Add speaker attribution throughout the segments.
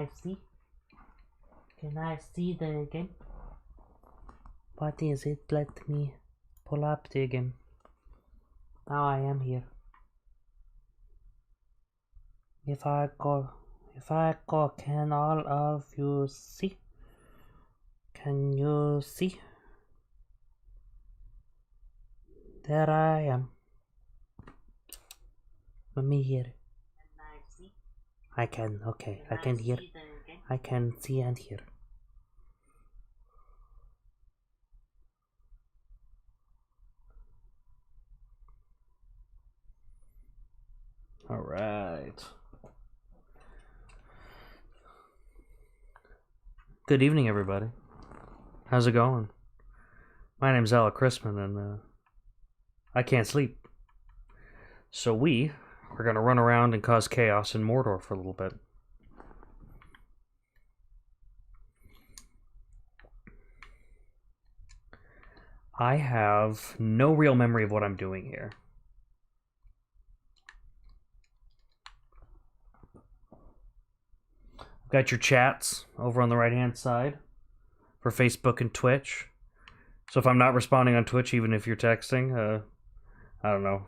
Speaker 1: I see? Can I see the game? What is it? Let me pull up the game. Now I am here. If I go, can all of you see? Can you see? There I am. Let me hear. Can I see? I can, okay. I can hear. I can see and hear. All right. Good evening, everybody. How's it going? My name's Alec Chrisman, and I can't sleep. So we are going to run around and cause chaos in Mordor for a little bit. I have no real memory of what I'm doing here. Got your chats over on the right-hand side for Facebook and Twitch. So if I'm not responding on Twitch, even if you're texting, I don't know,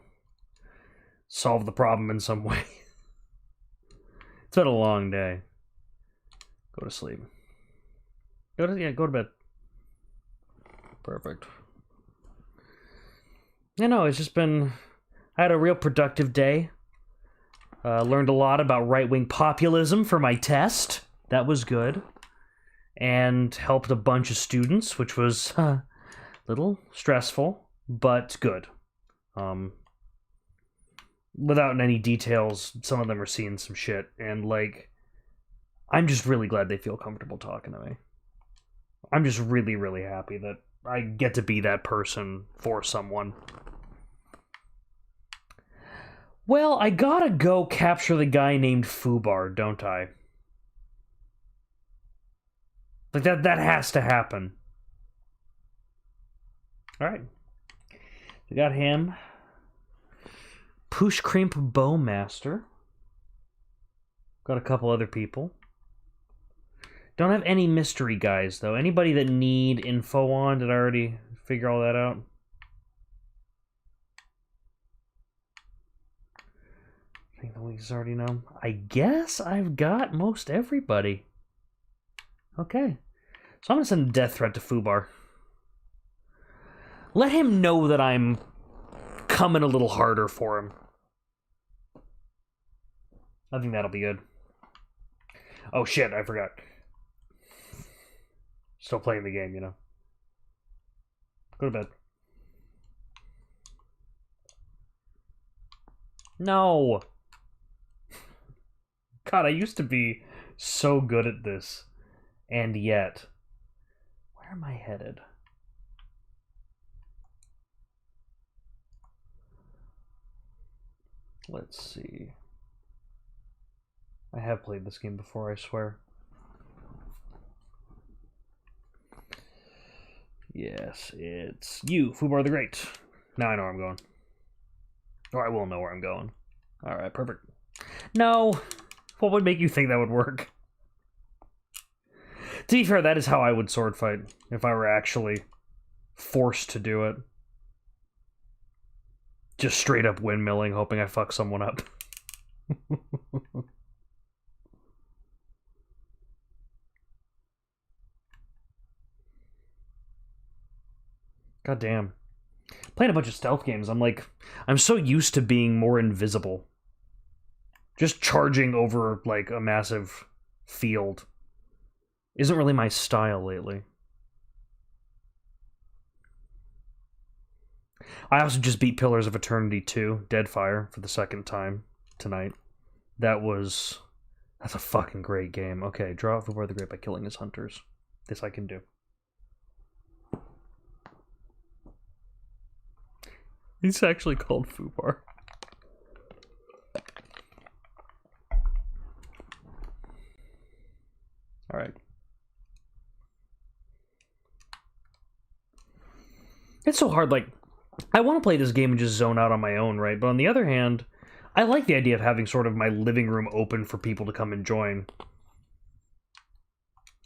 Speaker 1: solve the problem in some way. It's been a long day. Go to sleep. Go to bed. Perfect. It's just been... I had a real productive day. Learned a lot about right-wing populism for my test. That was good. And helped a bunch of students, which was a little stressful, but good. Without any details, some of them are seeing some shit, and, I'm just really glad they feel comfortable talking to me. I'm just really, really happy that I get to be that person for someone. Well, I gotta go capture the guy named Fubar, don't I? That has to happen. Alright. We got him. Pushcrimp Bowmaster. Got a couple other people. Don't have any mystery guys, though. Anybody that need info on? Did I already figure all that out? I think the weeks already know. I guess I've got most everybody. Okay. So I'm going to send a death threat to Fubar. Let him know that I'm coming a little harder for him. I think that'll be good. Oh shit, I forgot. Still playing the game, Go to bed. No! God, I used to be so good at this. And yet... Where am I headed? Let's see. I have played this game before, I swear. Yes, it's you, Fubar the Great. Now I know where I'm going. Or I will know where I'm going. Alright, perfect. No! What would make you think that would work? To be fair, that is how I would sword fight if I were actually forced to do it. Just straight up windmilling, hoping I fuck someone up. God damn. Playing a bunch of stealth games, I'm so used to being more invisible. Just charging over, a massive field isn't really my style lately. I also just beat Pillars of Eternity 2, Deadfire, for the second time tonight. That's a fucking great game. Okay, draw out Fubar the Great by killing his hunters. This I can do. He's actually called Fubar. Alright. It's so hard, I want to play this game and just zone out on my own, right? But on the other hand, I like the idea of having sort of my living room open for people to come and join.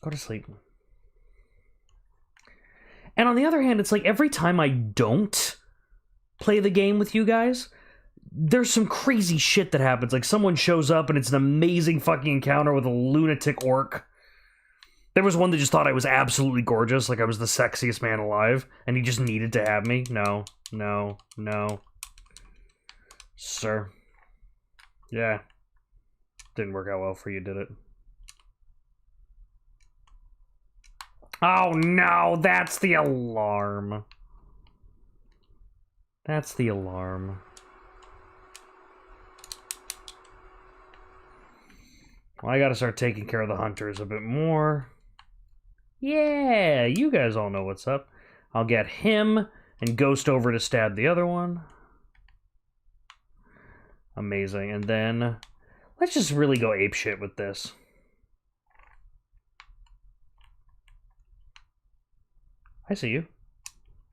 Speaker 1: Go to sleep. And on the other hand, it's like every time I don't play the game with you guys, there's some crazy shit that happens. Like someone shows up and it's an amazing fucking encounter with a lunatic orc. There was one that just thought I was absolutely gorgeous, like I was the sexiest man alive, and he just needed to have me. No, no, no. Sir. Yeah. Didn't work out well for you, did it? Oh no, that's the alarm. That's the alarm. Well, I gotta start taking care of the hunters a bit more. Yeah, you guys all know what's up. I'll get him and Ghost over to stab the other one. Amazing. And then let's just really go apeshit with this. I see you.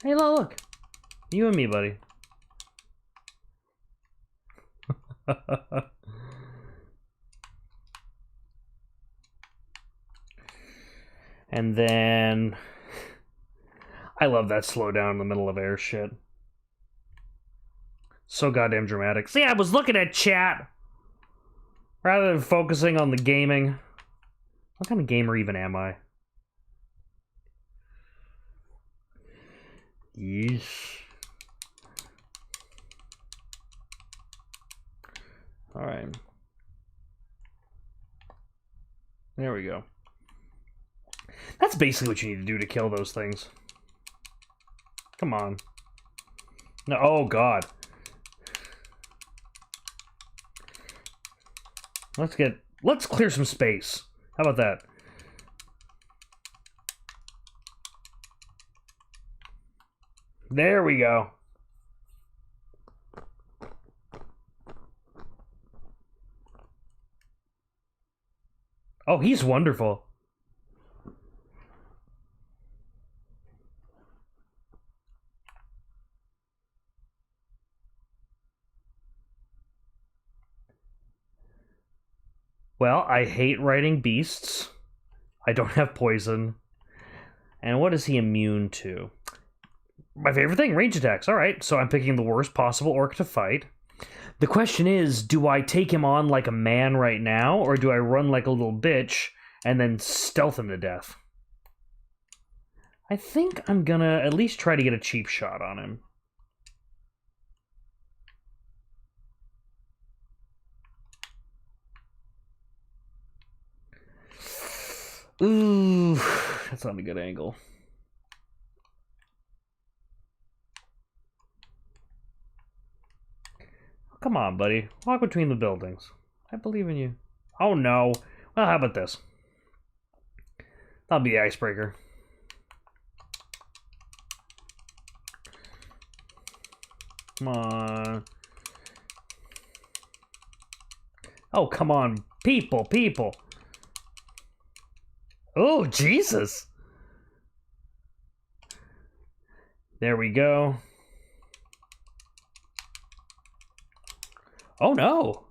Speaker 1: Hey, look. You and me, buddy. And then I love that slowdown in the middle of air shit. So goddamn dramatic. See, I was looking at chat rather than focusing on the gaming. What kind of gamer even am I? Yeesh. Alright. There we go. That's basically what you need to do to kill those things. Come on. No, oh god. Let's clear some space. How about that? There we go. Oh, he's wonderful. Well, I hate riding beasts. I don't have poison. And what is he immune to? My favorite thing, range attacks. Alright, so I'm picking the worst possible orc to fight. The question is, do I take him on like a man right now, or do I run like a little bitch and then stealth him to death? I think I'm gonna at least try to get a cheap shot on him. Ooh, that's not a good angle. Come on, buddy. Walk between the buildings. I believe in you. Oh, no. Well, how about this? That'll be the icebreaker. Come on. Oh, come on. People, people. Oh, Jesus. There we go. Oh, no.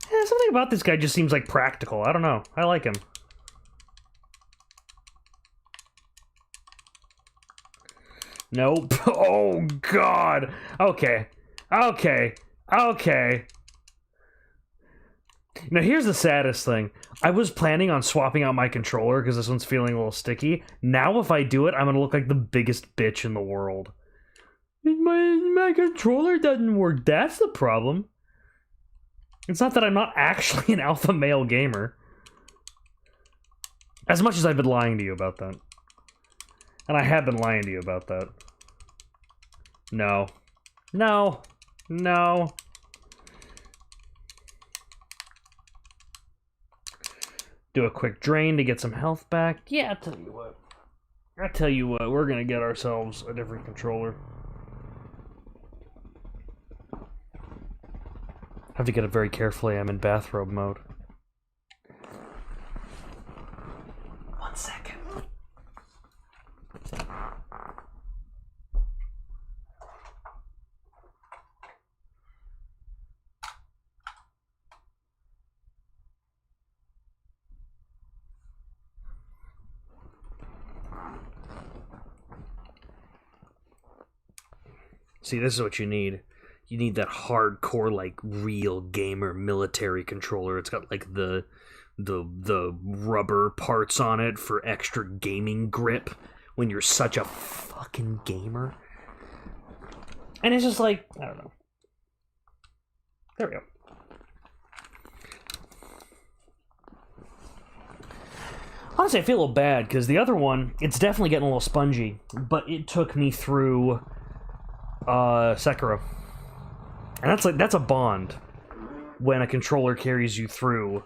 Speaker 1: Yeah, something about this guy just seems like practical. I don't know. I like him. Nope. Oh, God. Okay. Okay. Okay. Now, here's the saddest thing. I was planning on swapping out my controller because this one's feeling a little sticky. Now, if I do it, I'm going to look like the biggest bitch in the world. My controller doesn't work. That's the problem. It's not that I'm not actually an alpha male gamer. As much as I've been lying to you about that. And I have been lying to you about that. No. No. No. Do a quick drain to get some health back. Yeah, I tell you what, we're gonna get ourselves a different controller. Have to get it very carefully. I'm in bathrobe mode. 1 second. See, this is what you need. You need that hardcore, like, real gamer military controller. It's got, like, the rubber parts on it for extra gaming grip when you're such a fucking gamer. And it's just like, I don't know. There we go. Honestly, I feel a little bad, because the other one, it's definitely getting a little spongy, but it took me through Sekiro. And that's a bond when a controller carries you through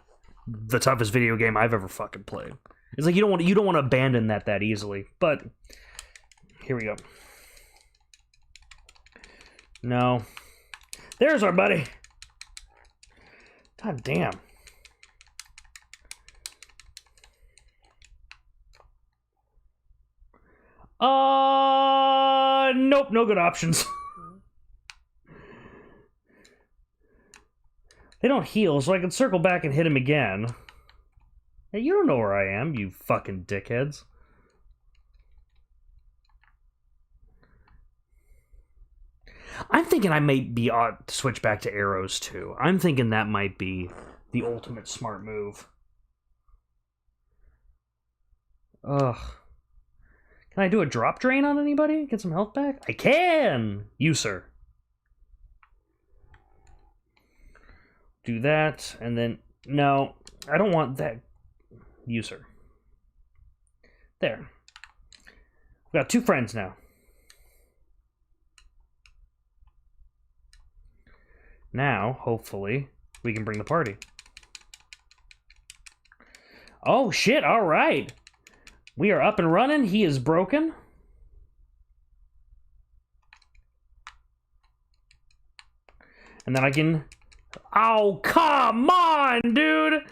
Speaker 1: the toughest video game I've ever fucking played. It's like you don't want to abandon that easily. But here we go. No. There's our buddy. God damn. Nope, no good options. They don't heal, so I can circle back and hit him again. Hey, you don't know where I am, you fucking dickheads. I'm thinking I may be ought to switch back to arrows, too. I'm thinking that might be the ultimate smart move. Ugh. Can I do a drop drain on anybody? Get some health back? I can! You, sir. Do that, and then... No, I don't want that. You, sir. There. We've got 2 friends now. Now, hopefully, we can bring the party. Oh, shit, alright! We are up and running. He is broken. And then I can... Oh, come on, dude!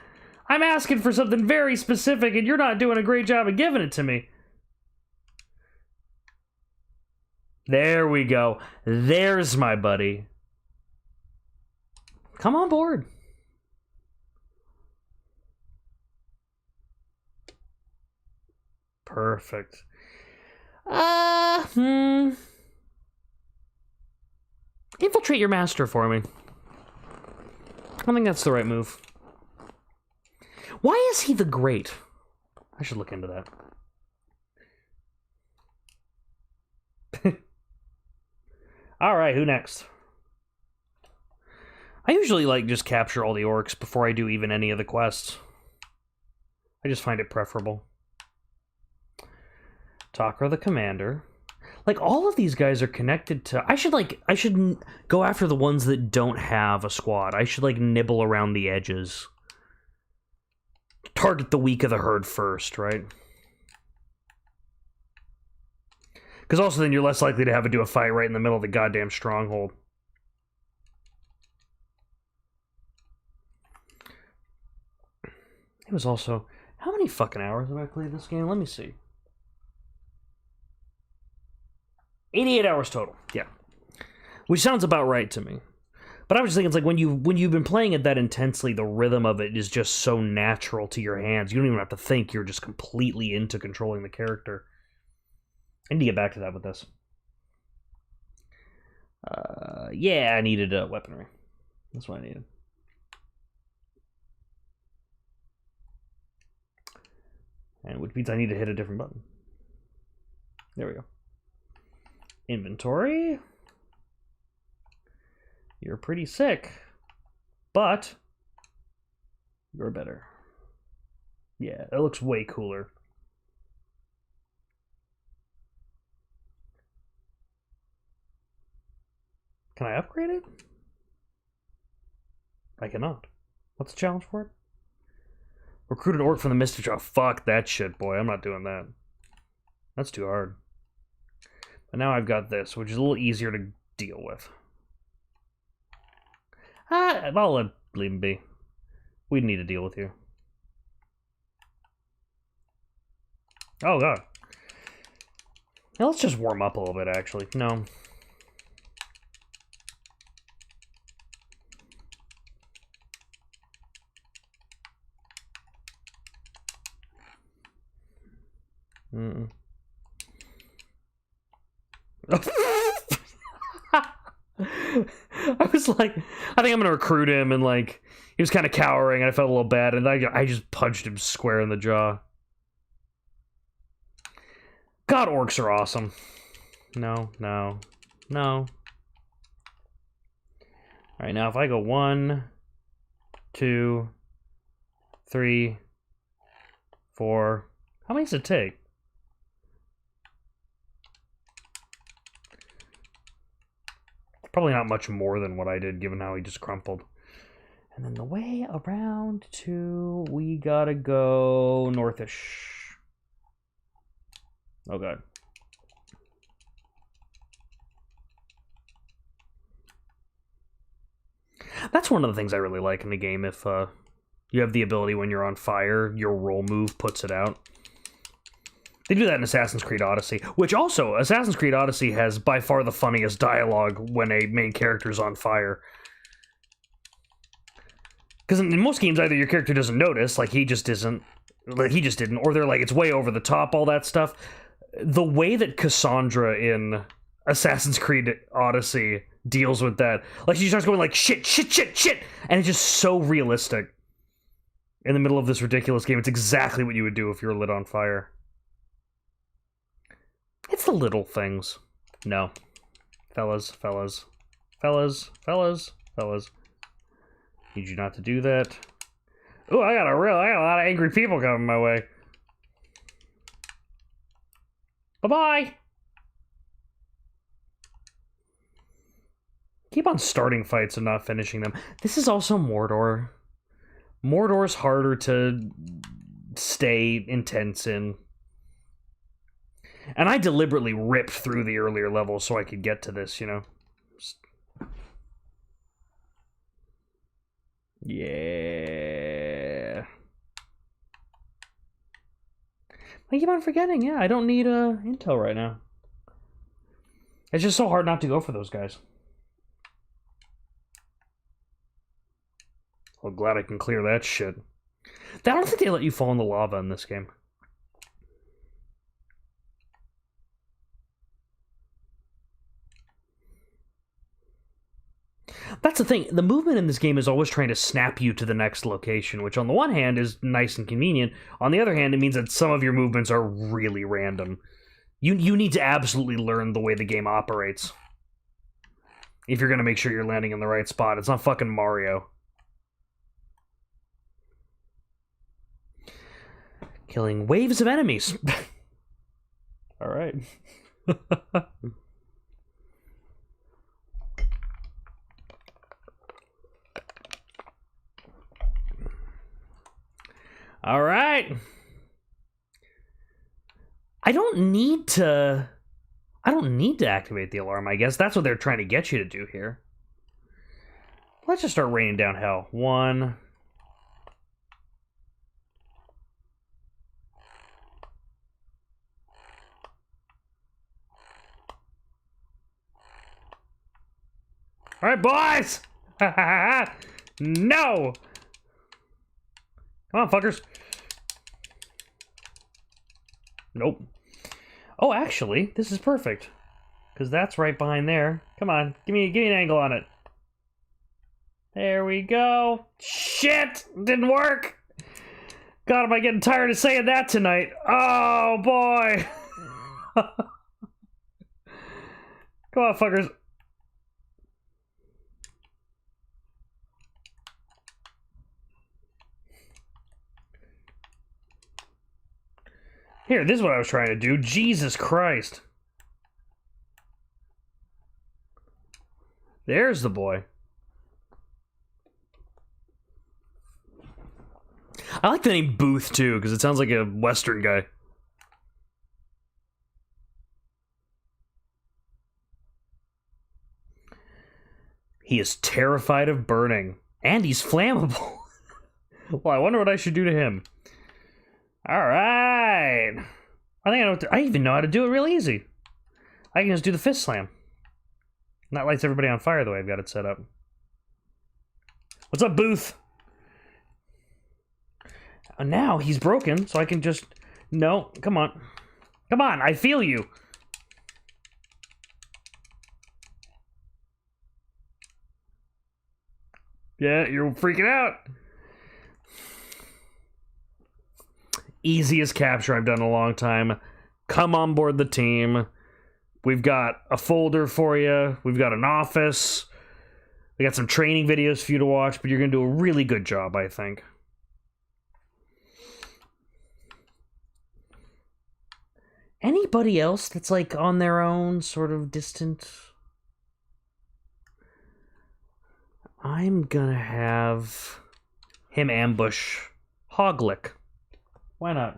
Speaker 1: I'm asking for something very specific, and you're not doing a great job of giving it to me. There we go. There's my buddy. Come on board. Perfect. Infiltrate your master for me. I think that's the right move. Why is he the great? I should look into that. Alright, who next? I usually, like, just capture all the orcs before I do even any of the quests. I just find it preferable. Takra the commander. Like, all of these guys are connected to... I should go after the ones that don't have a squad. I should, like, nibble around the edges. Target the weak of the herd first, right? Because also then you're less likely to have to do a fight right in the middle of the goddamn stronghold. It was also... How many fucking hours have I played this game? Let me see. 88 hours total, yeah. Which sounds about right to me. But I was just thinking, it's like, when you've been playing it that intensely, the rhythm of it is just so natural to your hands. You don't even have to think, you're just completely into controlling the character. I need to get back to that with this. Yeah, I needed weaponry. That's what I needed. And which means I need to hit a different button. There we go. Inventory. You're pretty sick, but you're better. Yeah, it looks way cooler. Can I upgrade it? I cannot. What's the challenge for it? Recruit an orc from the Mystic Tribe. Fuck that shit, boy. I'm not doing that. That's too hard. But now I've got this, which is a little easier to deal with. I'll leave him be. We need to deal with you. Oh, God. Now let's just warm up a little bit, actually. No. I was like, I think I'm gonna recruit him, and like, he was kind of cowering, and I felt a little bad, and I just punched him square in the jaw. God, orcs are awesome. No. Alright, now if I go 1, 2, 3, 4... How many does it take? Probably not much more than what I did, given how he just crumpled. And then the way around to... We gotta go northish. Oh god. That's one of the things I really like in the game. If you have the ability when you're on fire, your roll move puts it out. They do that in Assassin's Creed Odyssey, which also, Assassin's Creed Odyssey has by far the funniest dialogue when a main character's on fire. Because in most games, either your character doesn't notice, like he just isn't, like he just didn't, or they're like, it's way over the top, all that stuff. The way that Cassandra in Assassin's Creed Odyssey deals with that, like she starts going like, shit, and it's just so realistic. In the middle of this ridiculous game, it's exactly what you would do if you were lit on fire. It's the little things. No. Fellas. Need you not to do that. Ooh, I got a lot of angry people coming my way. Bye-bye! Keep on starting fights and not finishing them. This is also Mordor. Mordor's harder to stay intense in. And I deliberately ripped through the earlier levels so I could get to this, you know? Yeah. I keep on forgetting, yeah, I don't need intel right now. It's just so hard not to go for those guys. Well, glad I can clear that shit. I don't think they let you fall in the lava in this game. That's the thing. The movement in this game is always trying to snap you to the next location, which on the one hand is nice and convenient. On the other hand, it means that some of your movements are really random. You need to absolutely learn the way the game operates if you're going to make sure you're landing in the right spot. It's not fucking Mario. Killing waves of enemies. All right. All right. I don't need to activate the alarm, I guess. That's what they're trying to get you to do here. Let's just start raining down hell. 1. All right, boys! No! Come on, fuckers. Nope. Oh, actually, this is perfect. Because that's right behind there. Come on, give me an angle on it. There we go. Shit! Didn't work! God, am I getting tired of saying that tonight. Oh, boy! Come on, fuckers. Here, this is what I was trying to do. Jesus Christ. There's the boy. I like the name Booth, too, because it sounds like a Western guy. He is terrified of burning. And he's flammable. Well, I wonder what I should do to him. Alright. I think I know I even know how to do it real easy. I can just do the fist slam. And that lights everybody on fire the way I've got it set up. What's up, Booth? And now he's broken, so I can just... No, come on. Come on, I feel you. Yeah, you're freaking out. Easiest capture I've done in a long time. Come on board the team. We've got a folder for you. We've got an office. We got some training videos for you to watch, but you're going to do a really good job, I think. Anybody else that's, like, on their own, sort of distant? I'm gonna have him ambush Hoglick. Why not?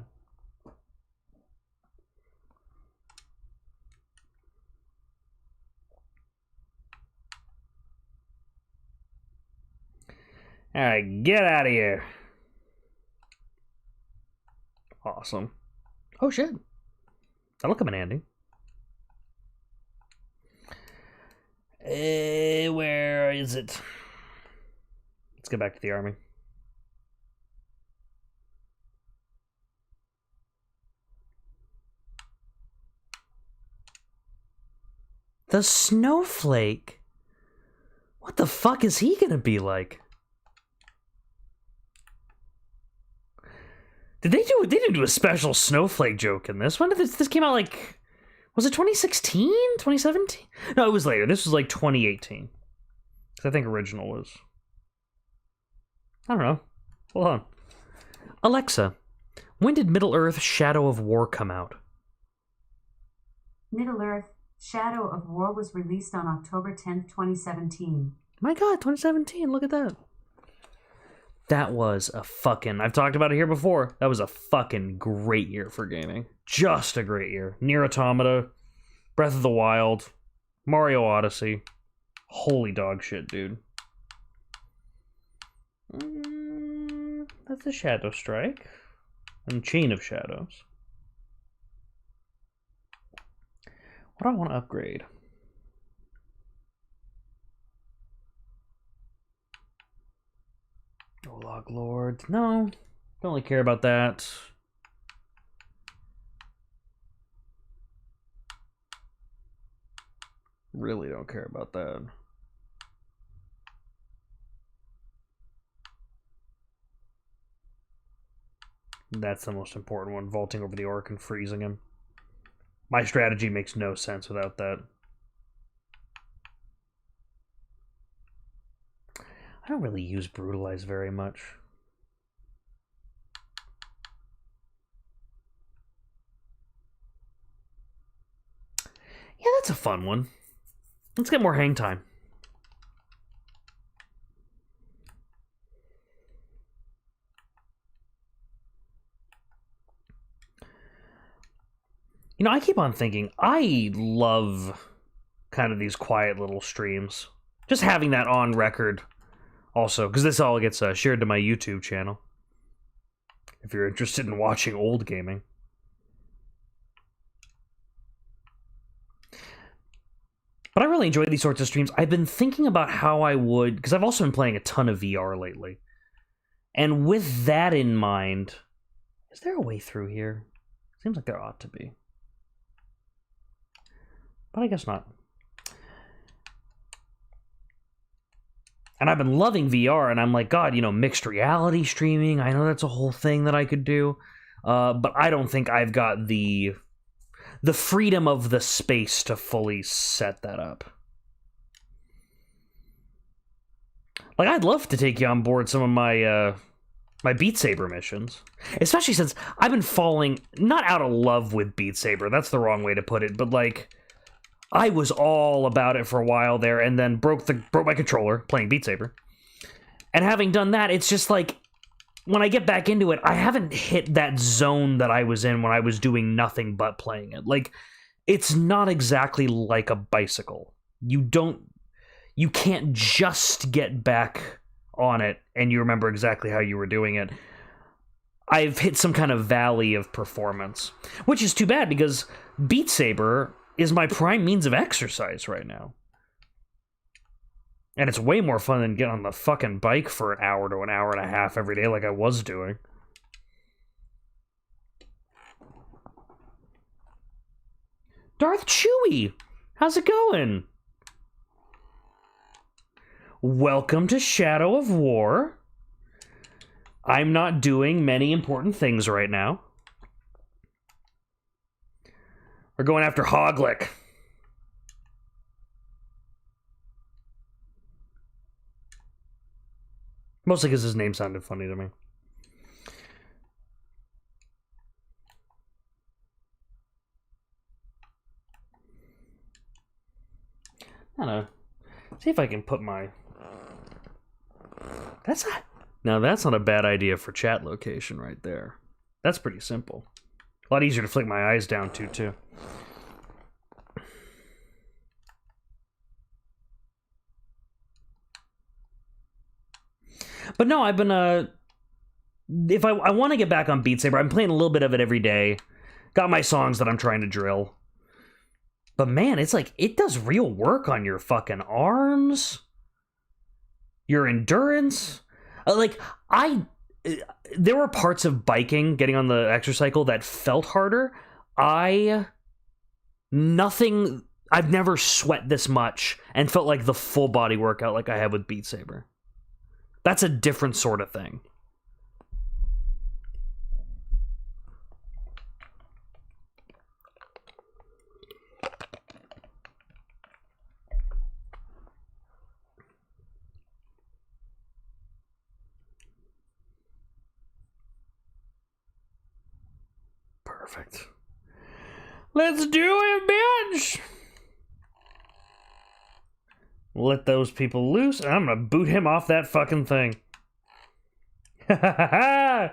Speaker 1: Alright, get out of here. Awesome. Oh, shit. That'll come in handy. Where is it? Let's get back to the army. The Snowflake? What the fuck is he gonna be like? They didn't do a special Snowflake joke in this. When did this came out, like, was it 2016? 2017? No, it was later. This was like 2018. I think original was. I don't know. Hold on. Alexa, when did Middle-earth Shadow of War come out?
Speaker 2: Middle-earth Shadow of War was released on October 10th, 2017.
Speaker 1: My god, 2017. Look at that. That was a fucking... I've talked about it here before. That was a fucking great year for gaming. Just a great year. Nier Automata, Breath of the Wild, Mario Odyssey. Holy dog shit, dude. That's a Shadow Strike. And Chain of Shadows. What do I want to upgrade? Olog Lord. No. Don't really care about that. Really don't care about that. That's the most important one. Vaulting over the orc and freezing him. My strategy makes no sense without that. I don't really use Brutalize very much. Yeah, that's a fun one. Let's get more hang time. You know, I keep on thinking, I love kind of these quiet little streams. Just having that on record also, because this all gets shared to my YouTube channel. If you're interested in watching old gaming. But I really enjoy these sorts of streams. I've been thinking about how I would, because I've also been playing a ton of VR lately. And with that in mind, is there a way through here? Seems like there ought to be. But I guess not. And I've been loving VR, and I'm like, God, you know, mixed reality streaming, I know that's a whole thing that I could do. But I don't think I've got the freedom of the space to fully set that up. Like, I'd love to take you on board some of my my Beat Saber missions. Especially since I've been falling, not out of love with Beat Saber, that's the wrong way to put it, but like, I was all about it for a while there, and then broke my controller playing Beat Saber. And having done that, it's just like, when I get back into it, I haven't hit that zone that I was in when I was doing nothing but playing it. Like, it's not exactly like a bicycle. You can't just get back on it and you remember exactly how you were doing it. I've hit some kind of valley of performance, which is too bad because Beat Saber is my prime means of exercise right now. And it's way more fun than getting on the fucking bike for an hour to an hour and a half every day like I was doing. Darth Chewie! How's it going? Welcome to Shadow of War. I'm not doing many important things right now. We're going after Hoglick. Mostly because his name sounded funny to me. I don't know. See if I can put my... Now that's not a bad idea for chat location right there. That's pretty simple. A lot easier to flick my eyes down to, too. But no, I've been, if I want to get back on Beat Saber, I'm playing a little bit of it every day. Got my songs that I'm trying to drill. But man, it's like, it does real work on your fucking arms. Your endurance. There were parts of biking, getting on the exercycle, that felt harder. I've never sweat this much and felt like the full body workout like I have with Beat Saber. That's a different sort of thing. Perfect. Let's do it, bitch! Let those people loose, and I'm gonna boot him off that fucking thing. Oh,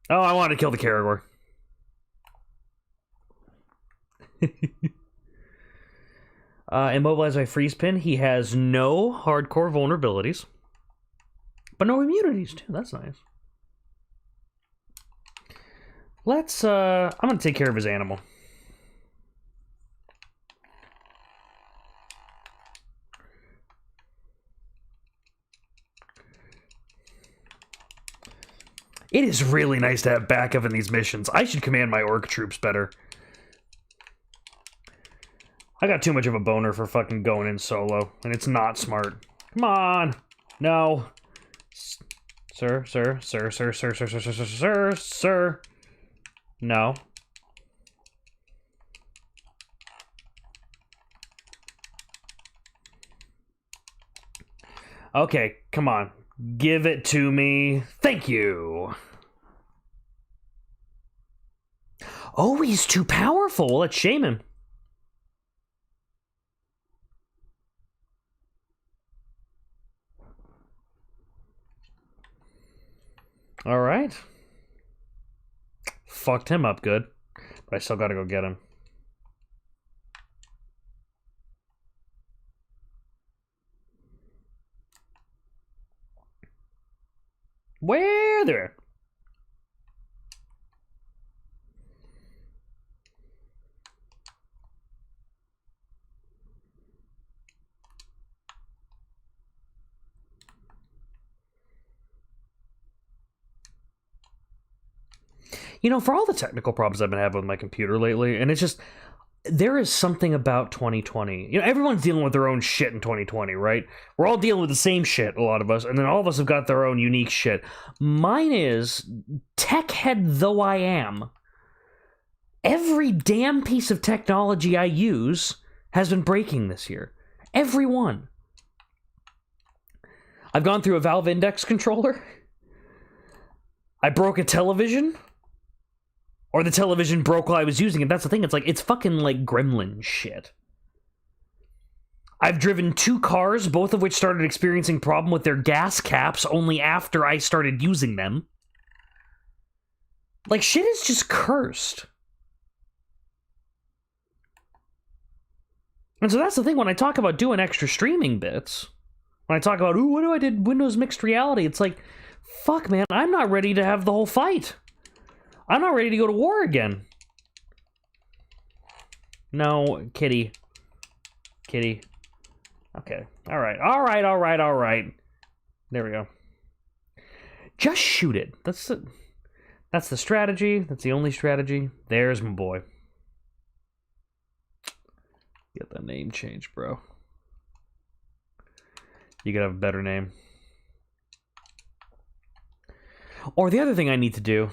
Speaker 1: I wanted to kill the Caragor. Immobilized by Freeze Pin. He has no hardcore vulnerabilities, but no immunities, too. That's nice. Let's, I'm gonna take care of his animal. It is really nice to have backup in these missions. I should command my orc troops better. I got too much of a boner for fucking going in solo, and it's not smart. Come on! No. Sir. No. Okay, come on. Give it to me. Thank you. Oh, he's too powerful. Well, let's shame him. All right. Fucked him up good. But I still gotta go get him. Where there? You know, for all the technical problems I've been having with my computer lately, and it's just, there is something about 2020. You know, everyone's dealing with their own shit in 2020, right? We're all dealing with the same shit, a lot of us, and then all of us have got their own unique shit. Mine is, tech head though I am, every damn piece of technology I use has been breaking this year. Every one. I've gone through a Valve Index controller. I broke a television. Or the television broke while I was using it. That's the thing. It's like, it's fucking like gremlin shit. I've driven 2 cars, both of which started experiencing problem with their gas caps only after I started using them. Like, shit is just cursed. And so that's the thing, when I talk about doing extra streaming bits, when I talk about, ooh, what do I did Windows Mixed Reality? It's like, fuck, man, I'm not ready to have the whole fight. I'm not ready to go to war again. No, kitty. Kitty. Okay. Alright. There we go. Just shoot it. That's the strategy. That's the only strategy. There's my boy. Get the name changed, bro. You could have a better name. Or the other thing I need to do...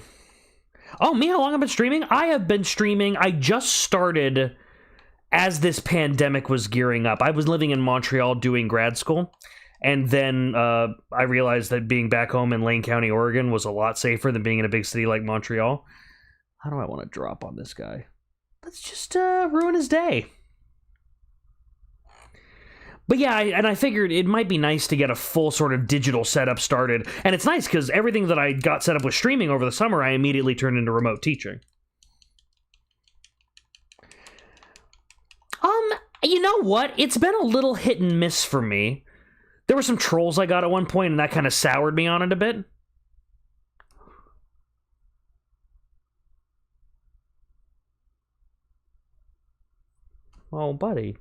Speaker 1: Oh, me, how long I've been streaming? I have been streaming. I just started as this pandemic was gearing up. I was living in Montreal doing grad school, and then I realized that being back home in Lane County, Oregon was a lot safer than being in a big city like Montreal. How do I want to drop on this guy? Let's just ruin his day. But yeah, I figured it might be nice to get a full sort of digital setup started. And it's nice because everything that I got set up with streaming over the summer, I immediately turned into remote teaching. You know what? It's been a little hit and miss for me. There were some trolls I got at one point, and that kind of soured me on it a bit. Oh, buddy.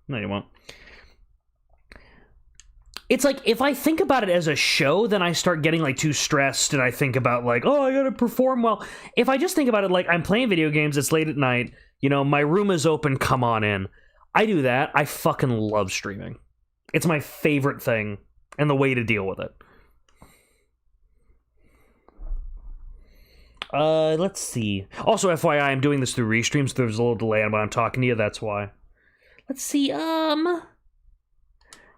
Speaker 1: No, you won't. It's like, if I think about it as a show, then I start getting, like, too stressed, and I think about, like, oh, I gotta perform well. If I just think about it like, I'm playing video games, it's late at night, you know, my room is open, come on in. I do that. I fucking love streaming. It's my favorite thing, and the way to deal with it. Let's see. Also, FYI, I'm doing this through Restream, so there's a little delay on when I'm talking to you, that's why. Let's see,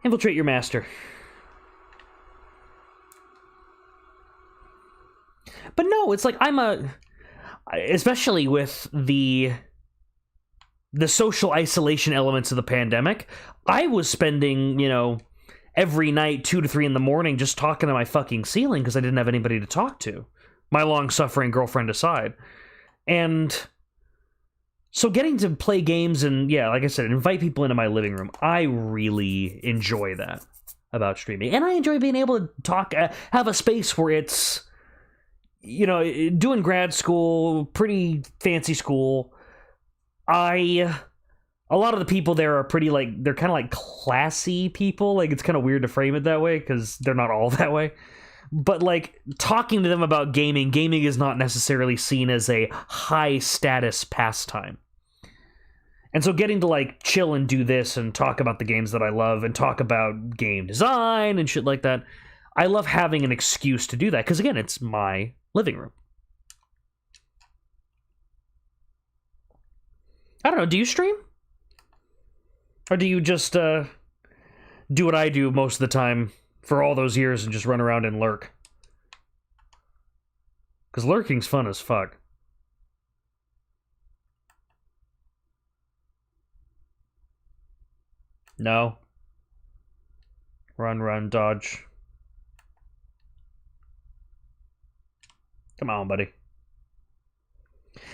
Speaker 1: infiltrate your master. But no, it's like, especially with the social isolation elements of the pandemic, I was spending, you know, every night 2 to 3 in the morning just talking to my fucking ceiling because I didn't have anybody to talk to. My long-suffering girlfriend aside. And so getting to play games and, yeah, like I said, invite people into my living room, I really enjoy that about streaming. And I enjoy being able to talk, have a space where it's, you know, doing grad school, pretty fancy school. A lot of the people there are pretty, like, they're kind of like classy people. Like, it's kind of weird to frame it that way because they're not all that way. But, like, talking to them about gaming is not necessarily seen as a high-status pastime. And so getting to, like, chill and do this and talk about the games that I love and talk about game design and shit like that, I love having an excuse to do that. Because, again, it's my living room. I don't know, do you stream? Or do you just, do what I do most of the time for all those years and just run around and lurk? Because lurking's fun as fuck. No. Run, dodge. Come on, buddy.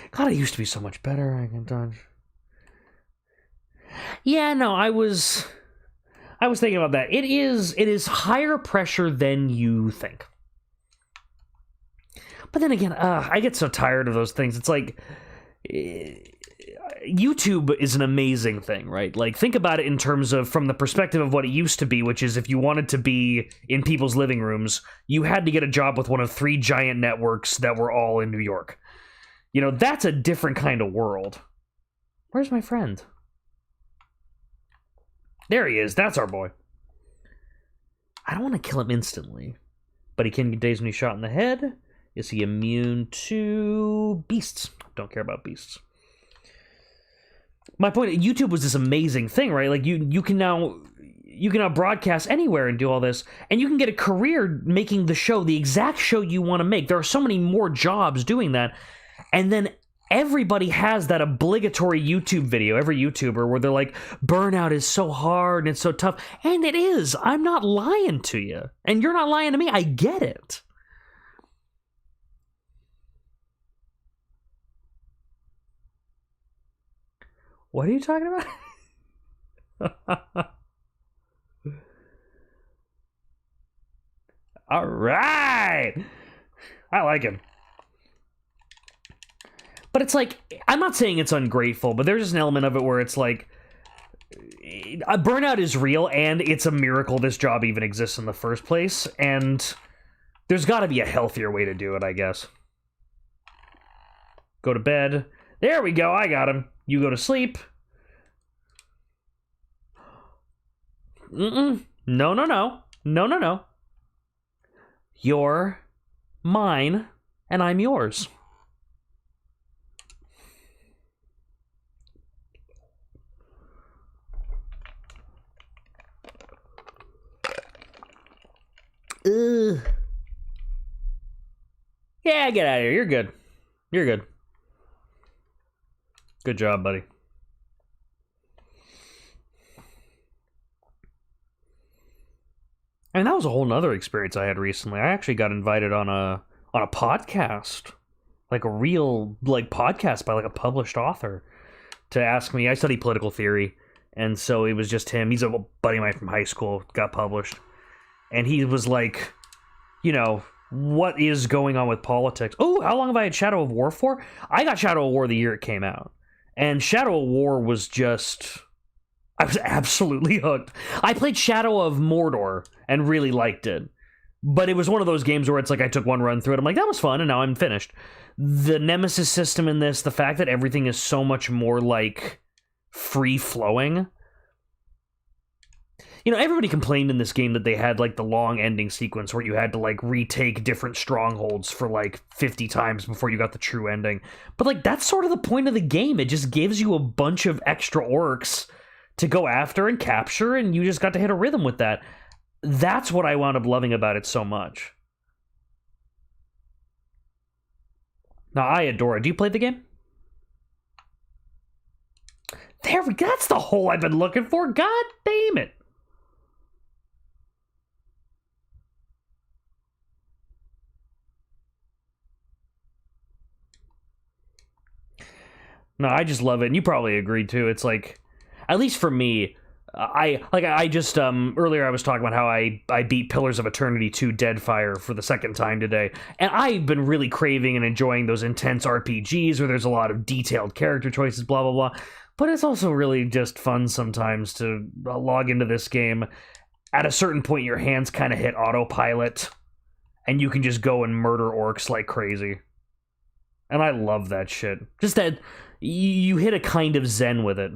Speaker 1: God, I used to be so much better. I can dodge. Yeah, no, I was thinking about that. It is higher pressure than you think. But then again, I get so tired of those things. It's like, YouTube is an amazing thing, right? Like, think about it in terms of, from the perspective of what it used to be, which is if you wanted to be in people's living rooms, you had to get a job with one of 3 giant networks that were all in New York. You know, that's a different kind of world. Where's my friend? There he is. That's our boy. I don't want to kill him instantly, but he can get dazed when he's shot in the head. Is he immune to beasts? Don't care about beasts. My point, YouTube was this amazing thing, right? Like, you can now broadcast anywhere and do all this, and you can get a career making the show, the exact show you want to make. There are so many more jobs doing that. And then everybody has that obligatory YouTube video, every YouTuber, where they're like, burnout is so hard and it's so tough. And it is. I'm not lying to you. And you're not lying to me. I get it. What are you talking about? All right. I like him. But it's like, I'm not saying it's ungrateful, but there's just an element of it where it's like, a burnout is real, and it's a miracle this job even exists in the first place, and there's got to be a healthier way to do it, I guess. Go to bed, There we go, I got him. You go to sleep. Mm-mm. No, no, no. No, no, no. You're mine, and I'm yours. Ugh. Yeah, get out of here. You're good. You're good. Good job, buddy. And that was a whole nother experience I had recently. I actually got invited on a podcast. Like a real podcast by like a published author to ask me. I study political theory, and so it was just him. He's a buddy of mine from high school, got published. And he was like, you know, what is going on with politics? Oh, how long have I had Shadow of War for? I got Shadow of War the year it came out. And Shadow of War was just... I was absolutely hooked. I played Shadow of Mordor and really liked it. But it was one of those games where it's like I took one run through it. I'm like, that was fun, and now I'm finished. The Nemesis system in this, the fact that everything is so much more like free-flowing... You know, everybody complained in this game that they had, like, the long ending sequence where you had to, like, retake different strongholds for, like, 50 times before you got the true ending. But, like, that's sort of the point of the game. It just gives you a bunch of extra orcs to go after and capture, and you just got to hit a rhythm with that. That's what I wound up loving about it so much. Now, I adore it. Do you play the game? There we go. That's the hole I've been looking for. God damn it. No, I just love it, and you probably agree too. It's like, at least for me, I just earlier I was talking about how I beat Pillars of Eternity 2 Deadfire for the second time today, and I've been really craving and enjoying those intense RPGs where there's a lot of detailed character choices, blah blah blah. But it's also really just fun sometimes to log into this game. At a certain point, your hands kind of hit autopilot, and you can just go and murder orcs like crazy. And I love that shit. Just that you hit a kind of zen with it.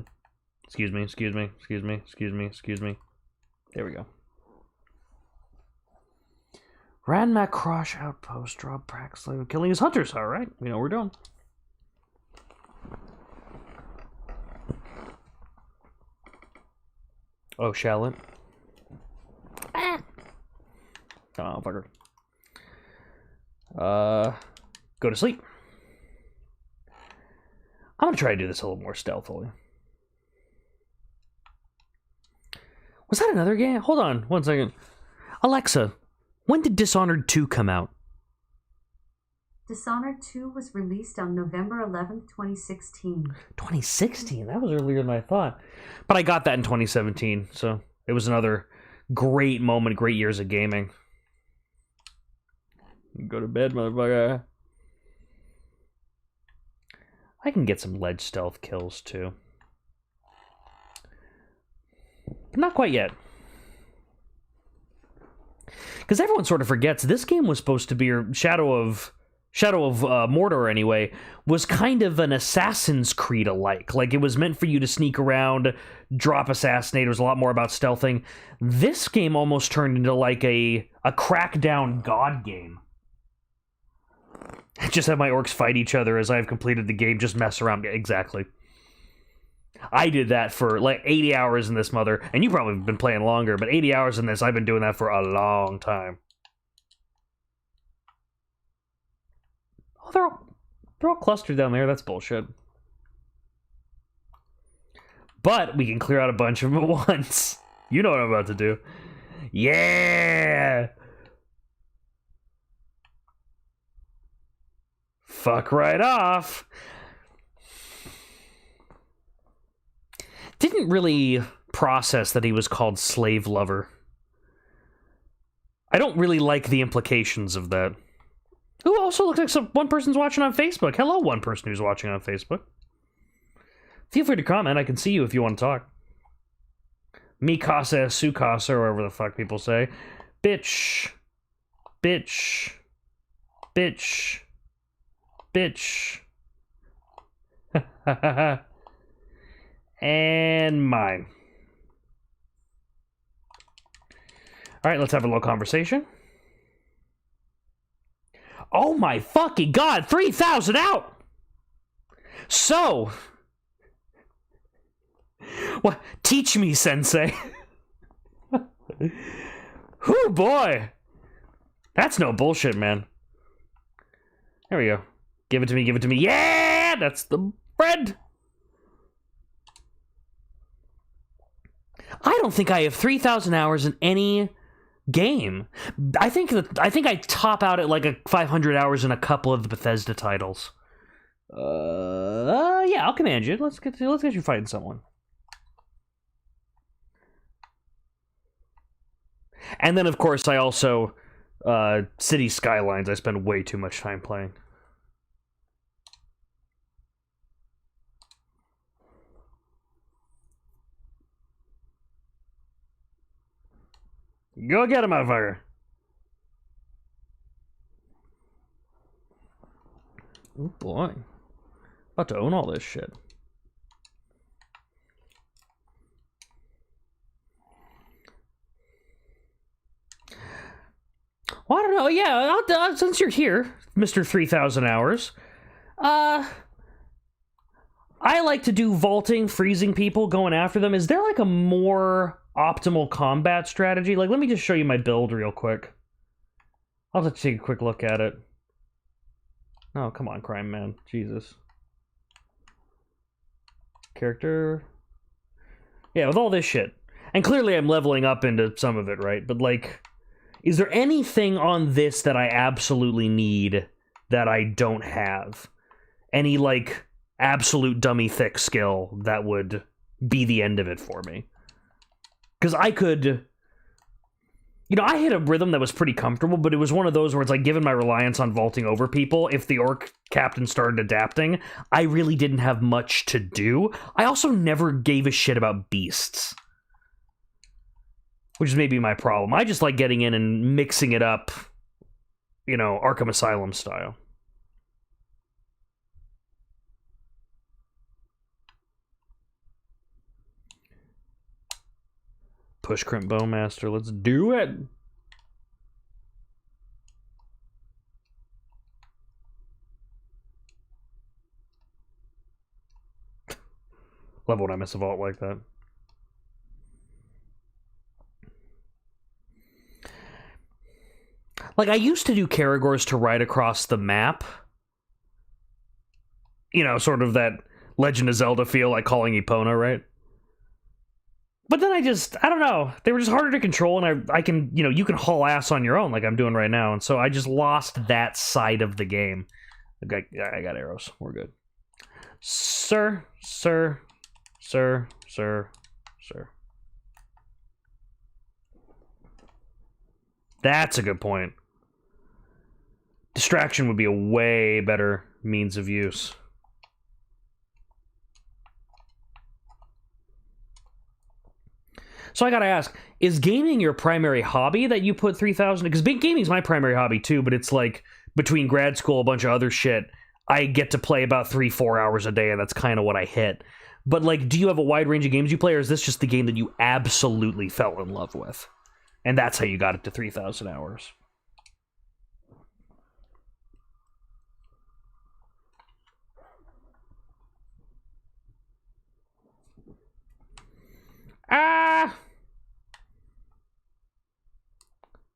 Speaker 1: Excuse me, excuse me, excuse me, excuse me, excuse me. There we go. Ranmak Krosh Outpost, draw Praxley, killing his hunters. Alright, we know what we're doing. Oh, Shallot. Ah! Oh, fucker. Go to sleep. I'm gonna try to do this a little more stealthily. Was that another game? Hold on, 1 second. Alexa, when did Dishonored 2 come out?
Speaker 2: Dishonored 2 was released on November 11th, 2016.
Speaker 1: 2016? That was earlier than I thought. But I got that in 2017, so it was another great moment, great years of gaming. Go to bed, motherfucker. I can get some ledge stealth kills, too. But not quite yet. Because everyone sort of forgets, this game was supposed to be, or Shadow of Mordor, anyway, was kind of an Assassin's Creed-alike. Like, it was meant for you to sneak around, drop assassinate. It was a lot more about stealthing. This game almost turned into, like, a Crackdown God game. Just have my orcs fight each other as I've completed the game, just mess around. Exactly. I did that for like 80 hours in this mother, and you probably have been playing longer, but 80 hours in this, I've been doing that for a long time. Oh, they're all clustered down there. That's bullshit. But we can clear out a bunch of them at once. You know what I'm about to do. Yeah! Fuck right off. Didn't really process that he was called Slave Lover. I don't really like the implications of that. Ooh, also looks like one person's watching on Facebook. Hello, one person who's watching on Facebook. Feel free to comment. I can see you if you want to talk. Mikasa, Sukasa, or whatever the fuck people say. Bitch. Bitch. Bitch. Bitch. And mine. All right, let's have a little conversation. Oh my fucking god, 3,000 out! So, what? Teach me, sensei. Whoo, boy! That's no bullshit, man. There we go. Give it to me, give it to me. Yeah! That's the bread! I don't think I have 3,000 hours in any game. I think I top out at like 500 hours in a couple of the Bethesda titles. Yeah, I'll command you. Let's get you fighting someone. And then, of course, I also City Skylines. I spend way too much time playing. Go get him, motherfucker. Oh boy. About to own all this shit. Well, I don't know. Yeah, since you're here, Mr. 3,000 hours, I like to do vaulting, freezing people, going after them. Is there like a more optimal combat strategy? Like, let me just show you my build real quick. I'll have to take a quick look at it. Oh, come on, Crime Man. Jesus. Character. Yeah, with all this shit. And clearly I'm leveling up into some of it, right? But, like, is there anything on this that I absolutely need that I don't have? Any, like, absolute dummy thick skill that would be the end of it for me? Because I could... You know, I hit a rhythm that was pretty comfortable, but it was one of those where it's like, given my reliance on vaulting over people, if the orc captain started adapting, I really didn't have much to do. I also never gave a shit about beasts. Which is maybe my problem. I just like getting in and mixing it up, you know, Arkham Asylum style. Push Crimp Bowmaster, let's do it! Love when I miss a vault like that. Like, I used to do Caragors to ride across the map. You know, sort of that Legend of Zelda feel, like calling Epona, right? But then I don't know. They were just harder to control, and I can, you know, you can haul ass on your own like I'm doing right now, and so I just lost that side of the game. I got arrows. We're good. Sir. That's a good point. Distraction would be a way better means of use. So I gotta ask, is gaming your primary hobby that you put 3,000? Because gaming's my primary hobby too, but it's like, between grad school, a bunch of other shit, I get to play about 3-4 hours a day, and that's kind of what I hit. But, like, do you have a wide range of games you play, or is this just the game that you absolutely fell in love with? And that's how you got it to 3,000 hours. Ah!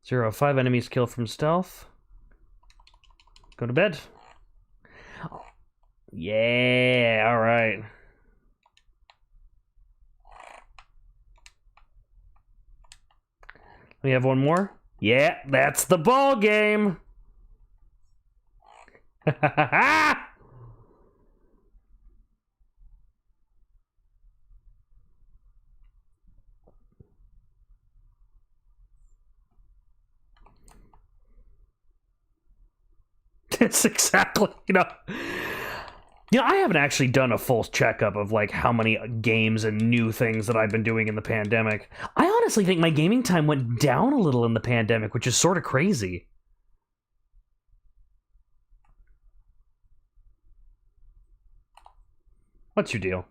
Speaker 1: 0-5 enemies kill from stealth. Go to bed. Yeah, alright. We have one more? Yeah, that's the ball game! It's exactly, you know, I haven't actually done a full checkup of, like, how many games and new things that I've been doing in the pandemic. I honestly think my gaming time went down a little in the pandemic, which is sort of crazy. What's your deal?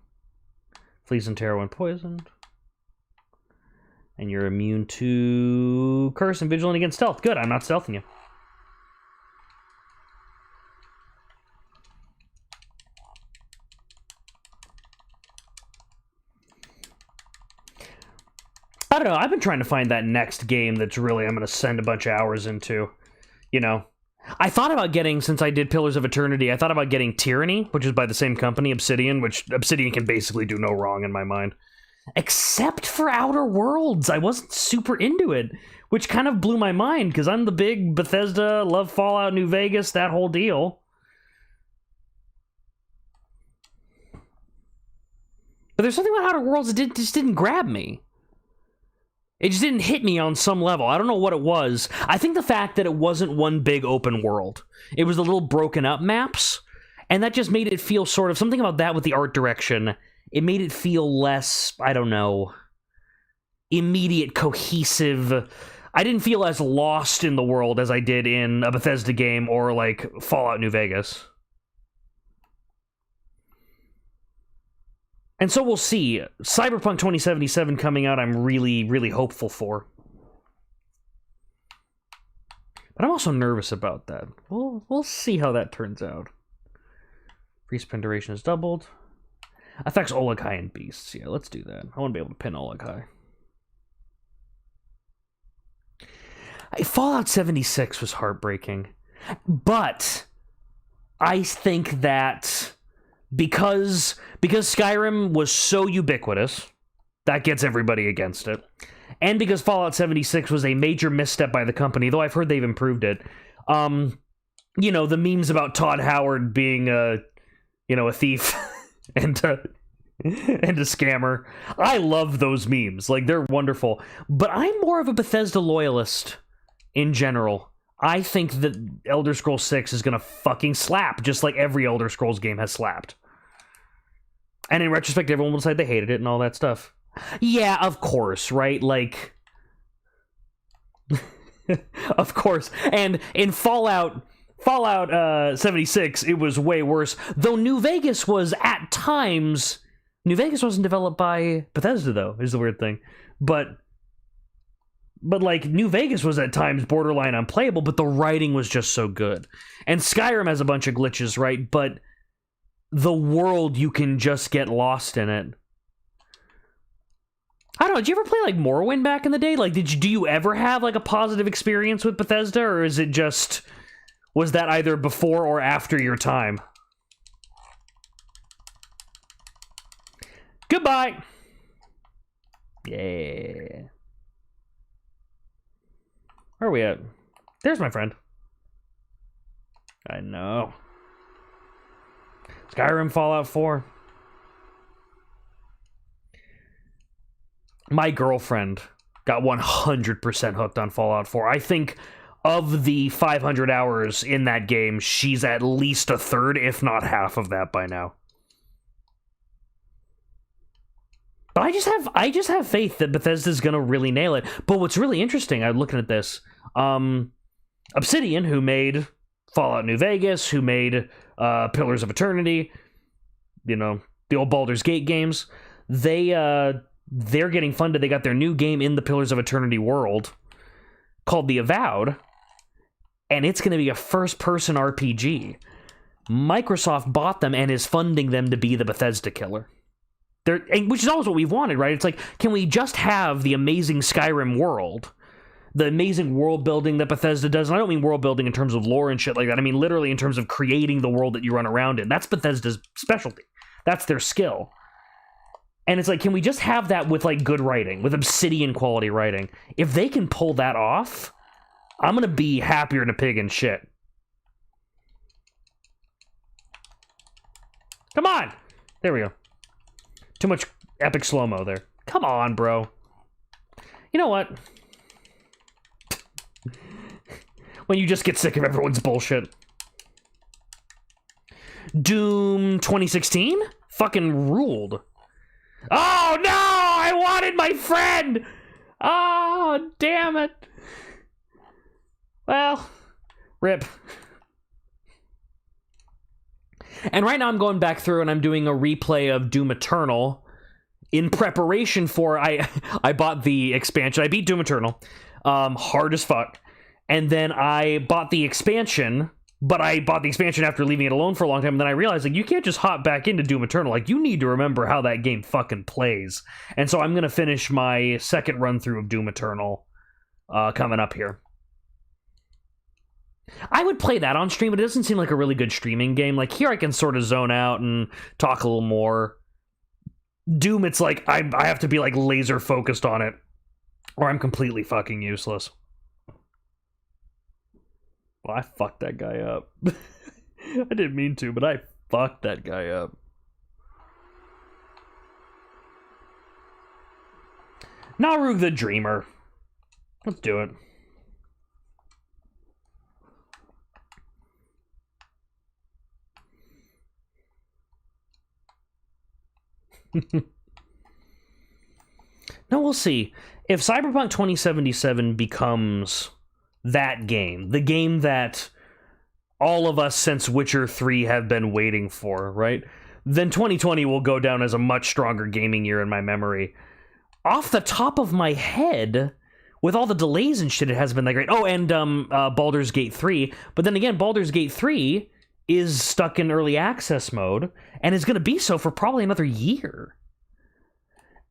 Speaker 1: Fleas and Terror when poisoned. And you're immune to Curse and Vigilant against Stealth. Good, I'm not stealthing you. I don't know, I've been trying to find that next game that's really I'm going to send a bunch of hours into. You know, I thought about getting, since I did Pillars of Eternity, I thought about getting Tyranny, which is by the same company, Obsidian, which Obsidian can basically do no wrong in my mind. Except for Outer Worlds. I wasn't super into it, which kind of blew my mind, because I'm the big Bethesda, love Fallout New Vegas, that whole deal. But there's something about Outer Worlds that just didn't grab me. It just didn't hit me on some level. I don't know what it was. I think the fact that it wasn't one big open world. It was the little broken up maps, and that just made it feel sort of... Something about that with the art direction, it made it feel less, I don't know, immediate, cohesive. I didn't feel as lost in the world as I did in a Bethesda game or, like, Fallout New Vegas. And so we'll see. Cyberpunk 2077 coming out, I'm really, really hopeful for. But I'm also nervous about that. We'll see how that turns out. Free spin duration is doubled. Affects Ologai and Beasts. Yeah, let's do that. I want to be able to pin Ologai. Fallout 76 was heartbreaking. But I think that... Because Skyrim was so ubiquitous, that gets everybody against it. And because Fallout 76 was a major misstep by the company, though I've heard they've improved it. You know, the memes about Todd Howard being a thief and a scammer. I love those memes. Like, they're wonderful. But I'm more of a Bethesda loyalist in general. I think that Elder Scrolls 6 is gonna fucking slap, just like every Elder Scrolls game has slapped. And in retrospect, everyone will decide they hated it and all that stuff. Yeah, of course, right? Like... of course. And in Fallout 76, it was way worse. Though New Vegas was, at times... New Vegas wasn't developed by Bethesda, though, is the weird thing. But like, New Vegas was at times borderline unplayable, but the writing was just so good. And Skyrim has a bunch of glitches, right? But the world, you can just get lost in it. I don't know, did you ever play, like, Morrowind back in the day? Like, do you ever have, like, a positive experience with Bethesda, or is it just... Was that either before or after your time? Goodbye! Yeah... Where are we at? There's my friend. I know. Skyrim, Fallout 4. My girlfriend got 100% hooked on Fallout 4. I think of the 500 hours in that game, she's at least a third, if not half of that by now. But I just have faith that Bethesda's gonna really nail it. But what's really interesting, I'm looking at this, Obsidian, who made Fallout New Vegas, who made Pillars of Eternity, you know, the old Baldur's Gate games, they're getting funded. They got their new game in the Pillars of Eternity world called The Avowed, and it's going to be a first-person RPG. Microsoft bought them and is funding them to be the Bethesda killer. Which is always what we've wanted, right? It's like, can we just have the amazing Skyrim world, the amazing world building that Bethesda does? And I don't mean world building in terms of lore and shit like that. I mean literally in terms of creating the world that you run around in. That's Bethesda's specialty. That's their skill. And it's like, can we just have that with, like, good writing, with Obsidian quality writing? If they can pull that off, I'm gonna be happier than a pig in shit. Come on! There we go. Too much epic slow-mo there. Come on, bro. You know what? When you just get sick of everyone's bullshit. Doom 2016? Fucking ruled. Oh, no! I wanted my friend! Oh, damn it. Well, rip. And right now I'm going back through and I'm doing a replay of Doom Eternal in preparation for... I bought the expansion. I beat Doom Eternal. Hard as fuck. And then I bought the expansion, but I bought the expansion after leaving it alone for a long time, and then I realized, like, you can't just hop back into Doom Eternal. Like, you need to remember how that game fucking plays. And so I'm gonna finish my second run-through of Doom Eternal coming up here. I would play that on stream, but it doesn't seem like a really good streaming game. Like, here I can sort of zone out and talk a little more. Doom, it's like, I have to be, like, laser-focused on it, or I'm completely fucking useless. Well, I fucked that guy up. I didn't mean to, but I fucked that guy up. Narug the Dreamer. Let's do it. No, we'll see. If Cyberpunk 2077 becomes that game, the game that all of us since Witcher 3 have been waiting for, right? Then 2020 will go down as a much stronger gaming year in my memory. Off the top of my head, with all the delays and shit, it has been that great. Oh, and Baldur's Gate 3. But then again, Baldur's Gate 3 is stuck in early access mode, and is going to be so for probably another year.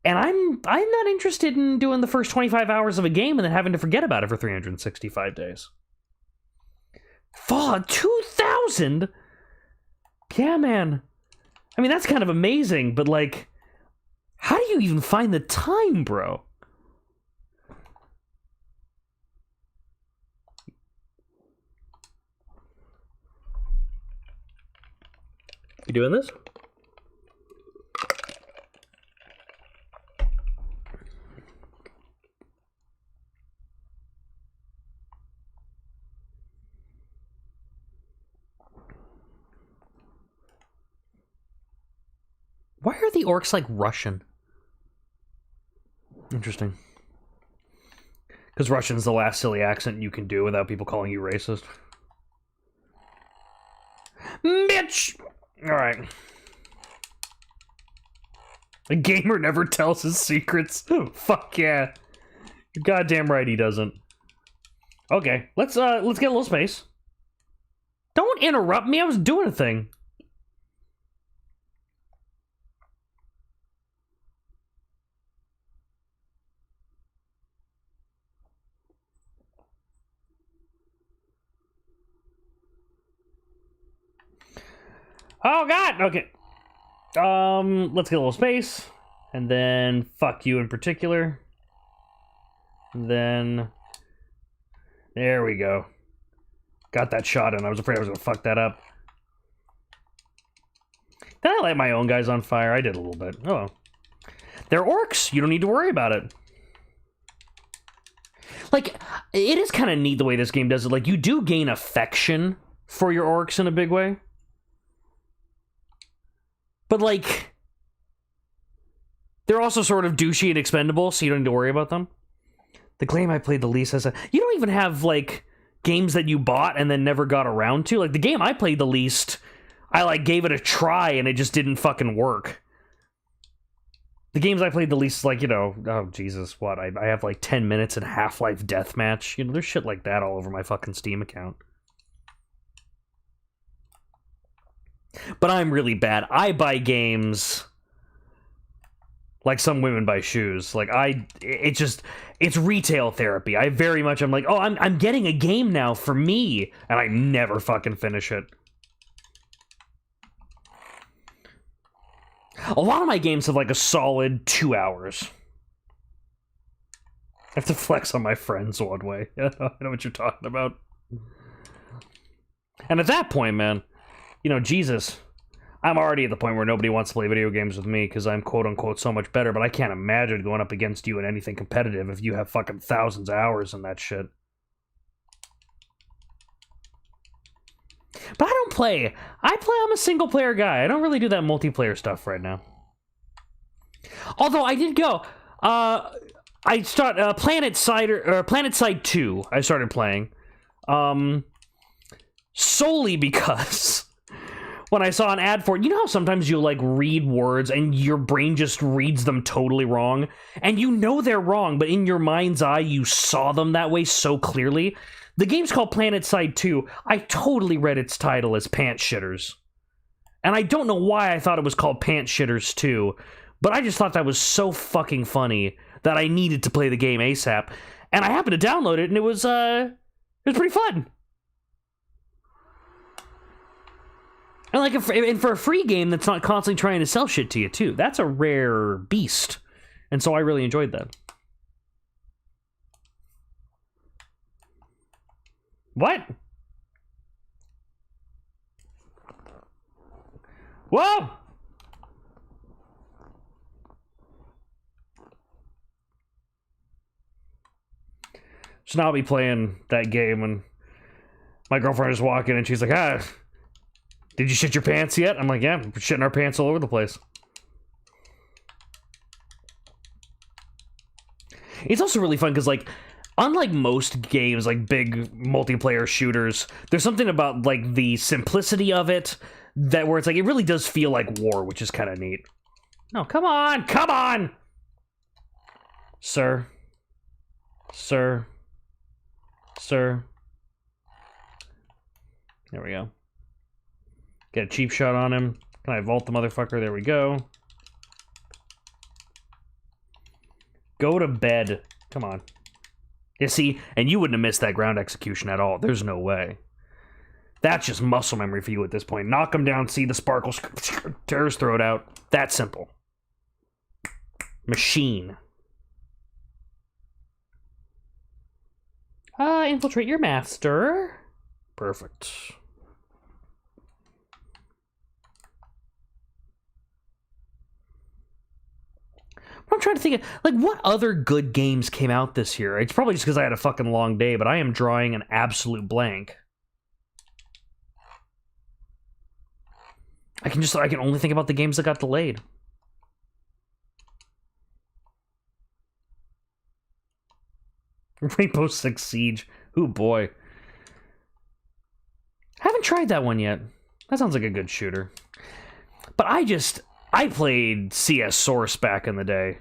Speaker 1: And I'm not interested in doing the first 25 hours of a game and then having to forget about it for 365 days. Fallout 2000? Yeah, man. I mean, that's kind of amazing, but, like, how do you even find the time, bro? You doing this? Why are the orcs, like, Russian? Interesting. Because Russian's the last silly accent you can do without people calling you racist. Bitch! Alright. A gamer never tells his secrets. Fuck yeah. You're goddamn right he doesn't. Okay, let's get a little space. Don't interrupt me, I was doing a thing. Oh god, okay. Let's get a little space. And then fuck you in particular. And then there we go. Got that shot in. I was afraid I was gonna fuck that up. Did I light my own guys on fire? I did a little bit. Oh well. They're orcs. You don't need to worry about it. Like, it is kind of neat the way this game does it. Like, you do gain affection for your orcs in a big way. But, like, they're also sort of douchey and expendable, so you don't need to worry about them. The game I played the least has you don't even have, like, games that you bought and then never got around to. Like, the game I played the least, I, like, gave it a try and it just didn't fucking work. The games I played the least, like, you know, oh, Jesus, what? I have, like, 10 minutes in Half-Life Deathmatch. You know, there's shit like that all over my fucking Steam account. But I'm really bad. I buy games like some women buy shoes. Like, it's retail therapy. I'm like, oh, I'm getting a game now for me, and I never fucking finish it. A lot of my games have like a solid 2 hours. I have to flex on my friends one way. I know what you're talking about. And at that point, man, you know, Jesus, I'm already at the point where nobody wants to play video games with me because I'm quote-unquote so much better, but I can't imagine going up against you in anything competitive if you have fucking thousands of hours in that shit. But I don't play. I'm a single-player guy. I don't really do that multiplayer stuff right now. Although I did go. I start PlanetSide 2. I started playing. Solely because when I saw an ad for it. You know how sometimes you like read words and your brain just reads them totally wrong, and you know they're wrong, but in your mind's eye you saw them that way so clearly. The game's called PlanetSide 2. I totally read its title as Pants Shitters, and I don't know why I thought it was called Pants Shitters 2, but I just thought that was so fucking funny that I needed to play the game ASAP, and I happened to download it, and it was pretty fun. And like, and for a free game that's not constantly trying to sell shit to you too, that's a rare beast. And so I really enjoyed that. What? Whoa! So now I'll be playing that game, and my girlfriend is walking, and she's like, did you shit your pants yet? I'm like, yeah, we're shitting our pants all over the place. It's also really fun because, like, unlike most games, like big multiplayer shooters, there's something about, like, the simplicity of it that where it's like, it really does feel like war, which is kind of neat. No, come on! Come on! Sir. Sir. Sir. There we go. Get a cheap shot on him. Can I vault the motherfucker? There we go. Go to bed. Come on. You see, and you wouldn't have missed that ground execution at all. There's no way. That's just muscle memory for you at this point. Knock him down, see the sparkles, tear his throat out. That simple. Machine. Infiltrate your master. Perfect. I'm trying to think of, like, what other good games came out this year? It's probably just because I had a fucking long day, but I am drawing an absolute blank. I can only think about the games that got delayed. Rainbow Six Siege. Ooh, boy. Haven't tried that one yet. That sounds like a good shooter. But I played CS Source back in the day.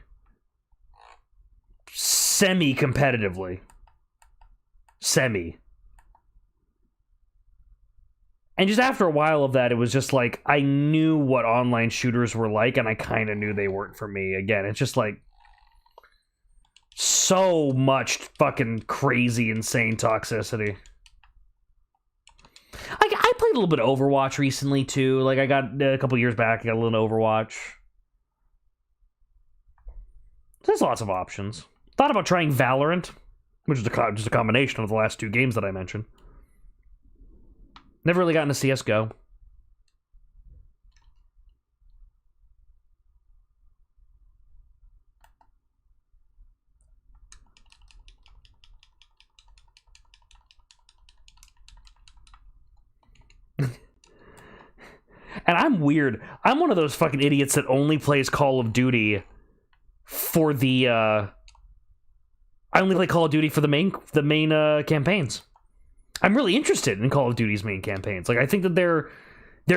Speaker 1: Semi-competitively. Semi. And just after a while of that, it was just like, I knew what online shooters were like, and I kind of knew they weren't for me. Again, it's just like, so much fucking crazy, insane toxicity. I played a little bit of Overwatch recently, too. Like, I got, a couple years back, I got a little Overwatch. There's lots of options. Thought about trying Valorant, which is just a combination of the last two games that I mentioned. Never really gotten to CSGO. And I'm weird. I'm one of those fucking idiots that only plays Call of Duty for the, I only play Call of Duty for the main campaigns. I'm really interested in Call of Duty's main campaigns. Like, I think that they're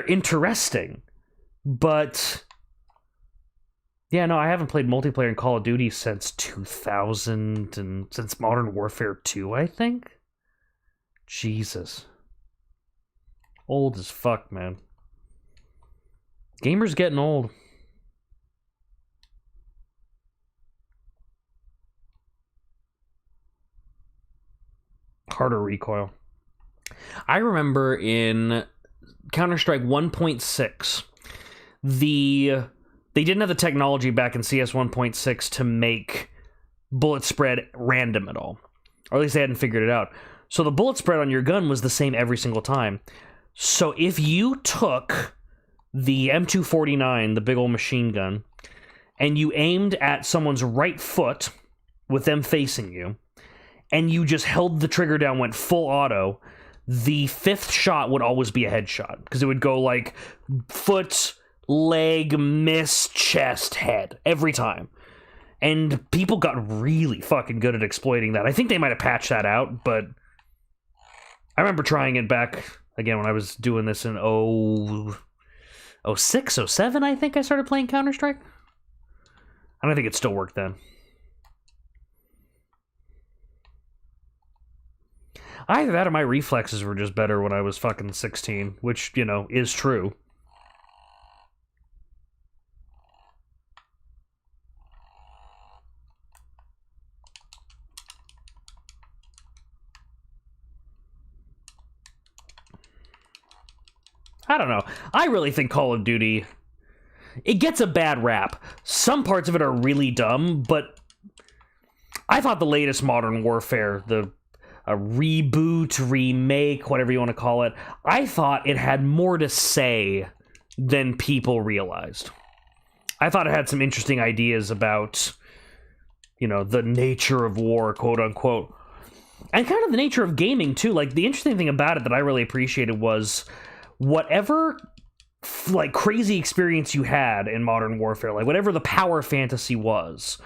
Speaker 1: interesting. But yeah, no, I haven't played multiplayer in Call of Duty since 2000 and since Modern Warfare 2, I think. Jesus. Old as fuck, man. Gamers getting old. Harder recoil. I remember in Counter-Strike 1.6, they didn't have the technology back in CS 1.6 to make bullet spread random at all. Or at least they hadn't figured it out. So the bullet spread on your gun was the same every single time. So if you took the M249, the big old machine gun, and you aimed at someone's right foot with them facing you, and you just held the trigger down, went full auto, the fifth shot would always be a headshot. Because it would go like foot, leg, miss, chest, head. Every time. And people got really fucking good at exploiting that. I think they might have patched that out, but I remember trying it back, again, when I was doing this in 06, 07, I think I started playing Counter-Strike. I don't think it still worked then. Either that or my reflexes were just better when I was fucking 16, which, you know, is true. I don't know. I really think Call of Duty, it gets a bad rap. Some parts of it are really dumb, but I thought the latest Modern Warfare, a reboot, remake, whatever you want to call it, I thought it had more to say than people realized. I thought it had some interesting ideas about, you know, the nature of war, quote unquote. And kind of the nature of gaming, too. Like, the interesting thing about it that I really appreciated was whatever, like, crazy experience you had in Modern Warfare, like, whatever the power fantasy was,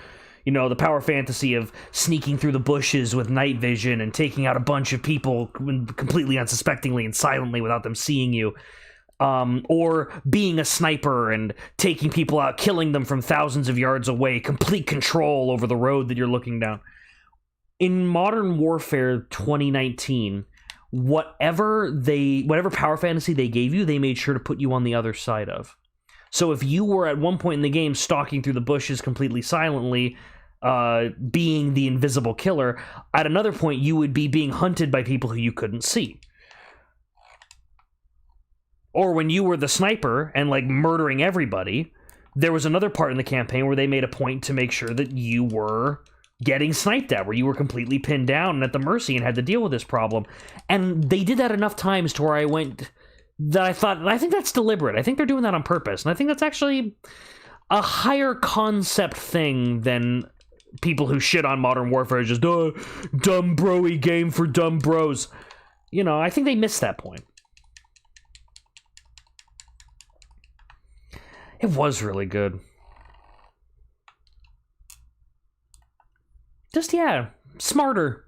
Speaker 1: you know, the power fantasy of sneaking through the bushes with night vision and taking out a bunch of people completely unsuspectingly and silently without them seeing you, or being a sniper and taking people out, killing them from thousands of yards away, complete control over the road that you're looking down. In Modern Warfare 2019, whatever power fantasy they gave you, they made sure to put you on the other side of. So if you were at one point in the game stalking through the bushes completely silently, being the invisible killer, at another point you would be being hunted by people who you couldn't see. Or when you were the sniper and, like, murdering everybody, there was another part in the campaign where they made a point to make sure that you were getting sniped at, where you were completely pinned down and at the mercy and had to deal with this problem. And they did that enough times to where I went, that I thought, I think that's deliberate. I think they're doing that on purpose. And I think that's actually a higher concept thing than people who shit on Modern Warfare as just, dumb bro-y game for dumb bros. You know, I think they missed that point. It was really good. Just, yeah, smarter.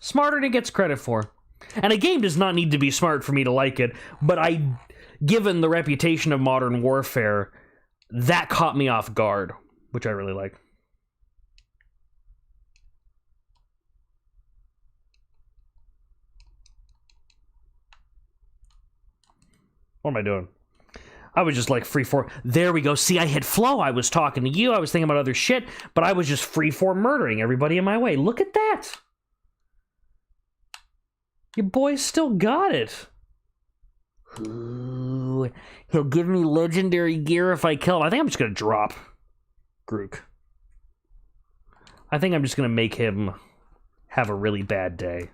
Speaker 1: Smarter than it gets credit for. And a game does not need to be smart for me to like it, but given the reputation of Modern Warfare, that caught me off guard, which I really like. What am I doing? I was just like freeform. There we go. See, I hit flow. I was talking to you. I was thinking about other shit, but I was just freeform murdering everybody in my way. Look at that. Your boy still got it. Ooh, he'll give me legendary gear if I kill him. I think I'm just going to drop Grook. I think I'm just going to make him have a really bad day.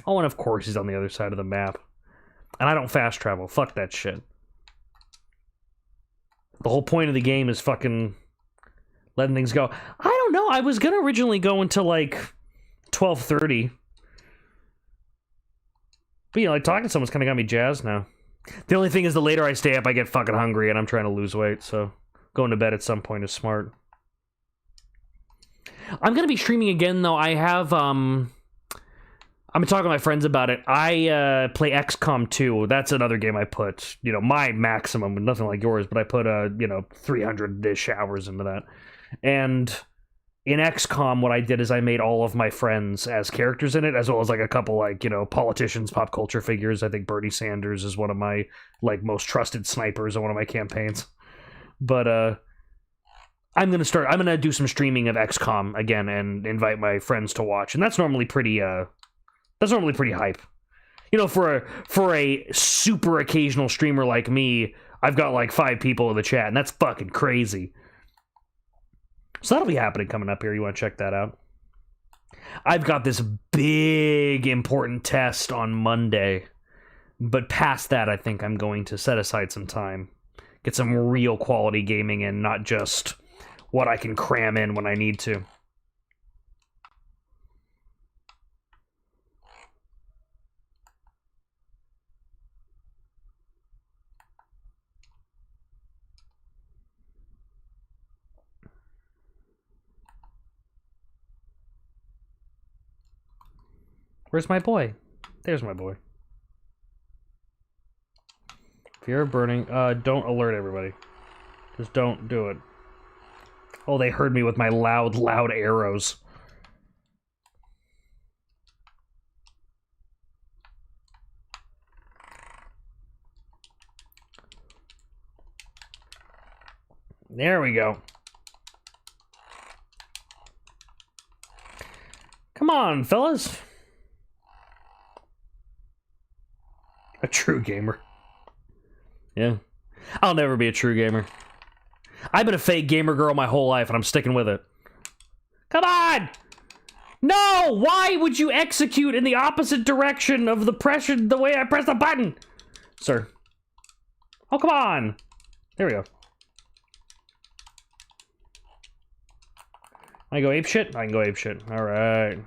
Speaker 1: Oh, and of course he's on the other side of the map. And I don't fast travel. Fuck that shit. The whole point of the game is fucking letting things go. I don't know. I was going to originally go until like 12:30. But, you know, like, talking to someone's kind of got me jazzed now. The only thing is the later I stay up, I get fucking hungry and I'm trying to lose weight. So going to bed at some point is smart. I'm going to be streaming again, though. I have, I've been talking to my friends about it. I play XCOM 2. That's another game I put, you know, my maximum, nothing like yours, but I put, 300-ish hours into that. And in XCOM, what I did is I made all of my friends as characters in it, as well as, like, a couple, like, you know, politicians, pop culture figures. I think Bernie Sanders is one of my, like, most trusted snipers on one of my campaigns. But, I'm gonna do some streaming of XCOM again and invite my friends to watch. And that's normally pretty hype. You know, for a super occasional streamer like me, I've got like 5 people in the chat, and that's fucking crazy. So that'll be happening coming up here. You want to check that out? I've got this big important test on Monday, but past that, I think I'm going to set aside some time, get some real quality gaming in, not just what I can cram in when I need to. Where's my boy? There's my boy. Fear of burning. Don't alert everybody. Just don't do it. Oh, they heard me with my loud, loud arrows. There we go. Come on, fellas. A true gamer. Yeah. I'll never be a true gamer. I've been a fake gamer girl my whole life, and I'm sticking with it. Come on! No! Why would you execute in the opposite direction of the way I press the button? Sir. Oh, come on! There we go. I go apeshit? I can go apeshit. Alright.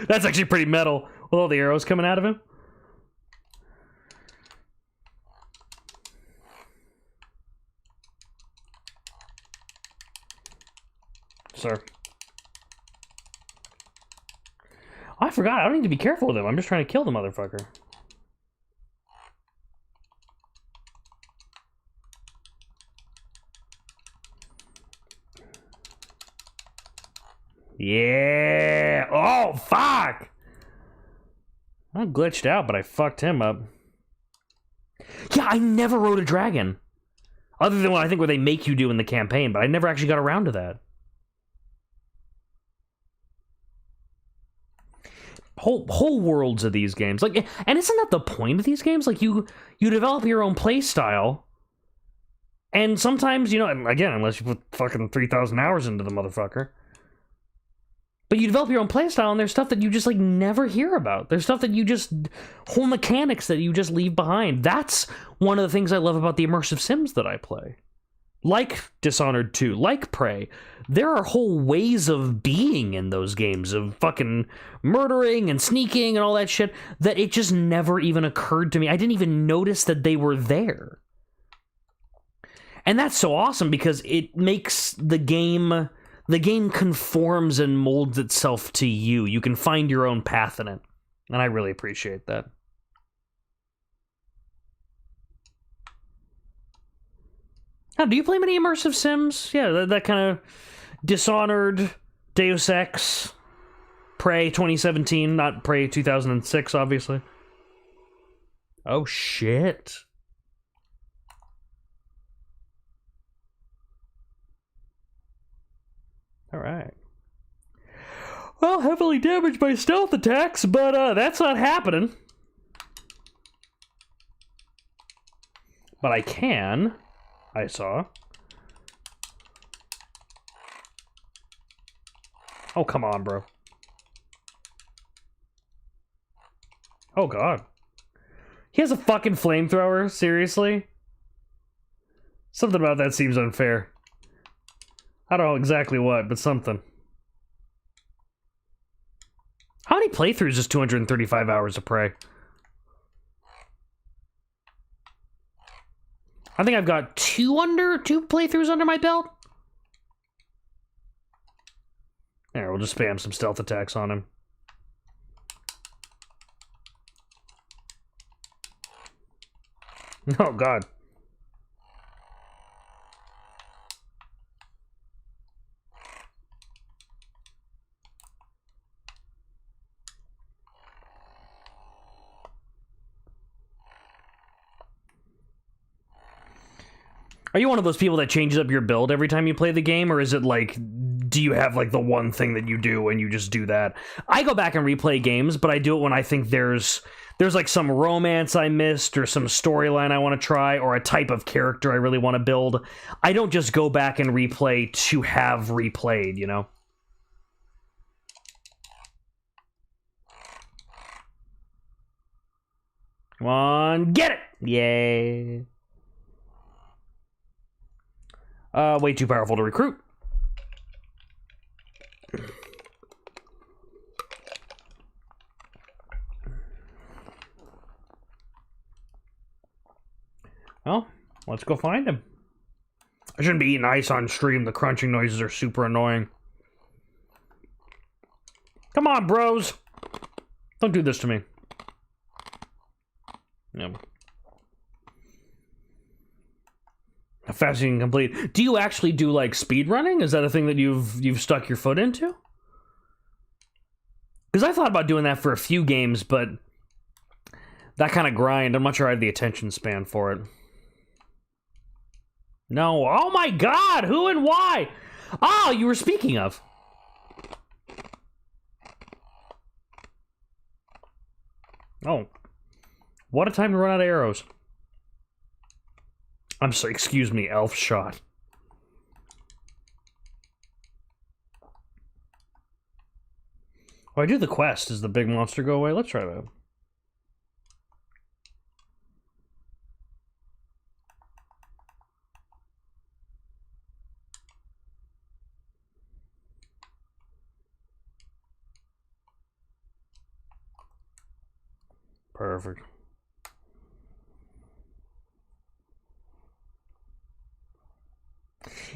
Speaker 1: That's actually pretty metal, with all the arrows coming out of him. Sir. I forgot, I don't need to be careful with him. I'm just trying to kill the motherfucker. Yeah! Oh, fuck! I glitched out, but I fucked him up. Yeah, I never rode a dragon. Other than what I think where they make you do in the campaign, but I never actually got around to that. Whole worlds of these games. Like, and isn't that the point of these games? Like, you develop your own play style. And sometimes, you know, again, unless you put fucking 3,000 hours into the motherfucker. But you develop your own playstyle, and there's stuff that you just, like, never hear about. There's stuff that you just... whole mechanics that you just leave behind. That's one of the things I love about the immersive sims that I play. Like Dishonored 2, like Prey. There are whole ways of being in those games, of fucking murdering and sneaking and all that shit, that it just never even occurred to me. I didn't even notice that they were there. And that's so awesome, because it makes the game conforms and molds itself to you. You can find your own path in it. And I really appreciate that. Now, do you play many immersive sims? Yeah, that kind of Dishonored, Deus Ex, Prey 2017, not Prey 2006, obviously. Oh, shit. Alright. Well, heavily damaged by stealth attacks, but that's not happening. But I can. I saw. Oh, come on, bro. Oh, God. He has a fucking flamethrower? Seriously? Something about that seems unfair. I don't know exactly what, but something. How many playthroughs is 235 hours of Prey? I think I've got two playthroughs under my belt. There, we'll just spam some stealth attacks on him. Oh, God. Are you one of those people that changes up your build every time you play the game, or is it like, do you have like the one thing that you do and you just do that? I go back and replay games, but I do it when I think there's like some romance I missed, or some storyline I want to try, or a type of character I really want to build. I don't just go back and replay to have replayed, you know? Come on, get it! Yay. Way too powerful to recruit. Well, let's go find him. I shouldn't be eating ice on stream. The crunching noises are super annoying. Come on, bros. Don't do this to me. No. How fast you can complete. Do you actually do, like, speed running? Is that a thing that you've stuck your foot into? Because I thought about doing that for a few games, but that kind of grind, I'm not sure I have the attention span for it. No. Oh my god! Who and why? Oh, you were speaking of. Oh. What a time to run out of arrows. I'm sorry, excuse me, elf shot. Oh, I do the quest. Does the big monster go away? Let's try that. Perfect.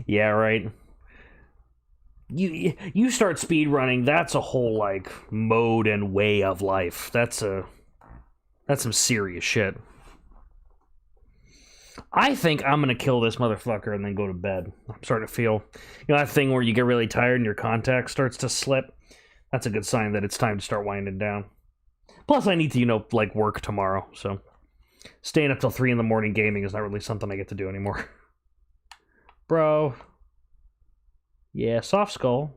Speaker 1: Yeah, right. You start speed running, that's a whole, like, mode and way of life. That's some serious shit. I think I'm gonna kill this motherfucker and then go to bed. I'm starting to feel, you know, that thing where you get really tired and your contact starts to slip? That's a good sign that it's time to start winding down. Plus, I need to, you know, like, work tomorrow, so staying up till 3 in the morning gaming is not really something I get to do anymore. Bro. Yeah, Soft Skull.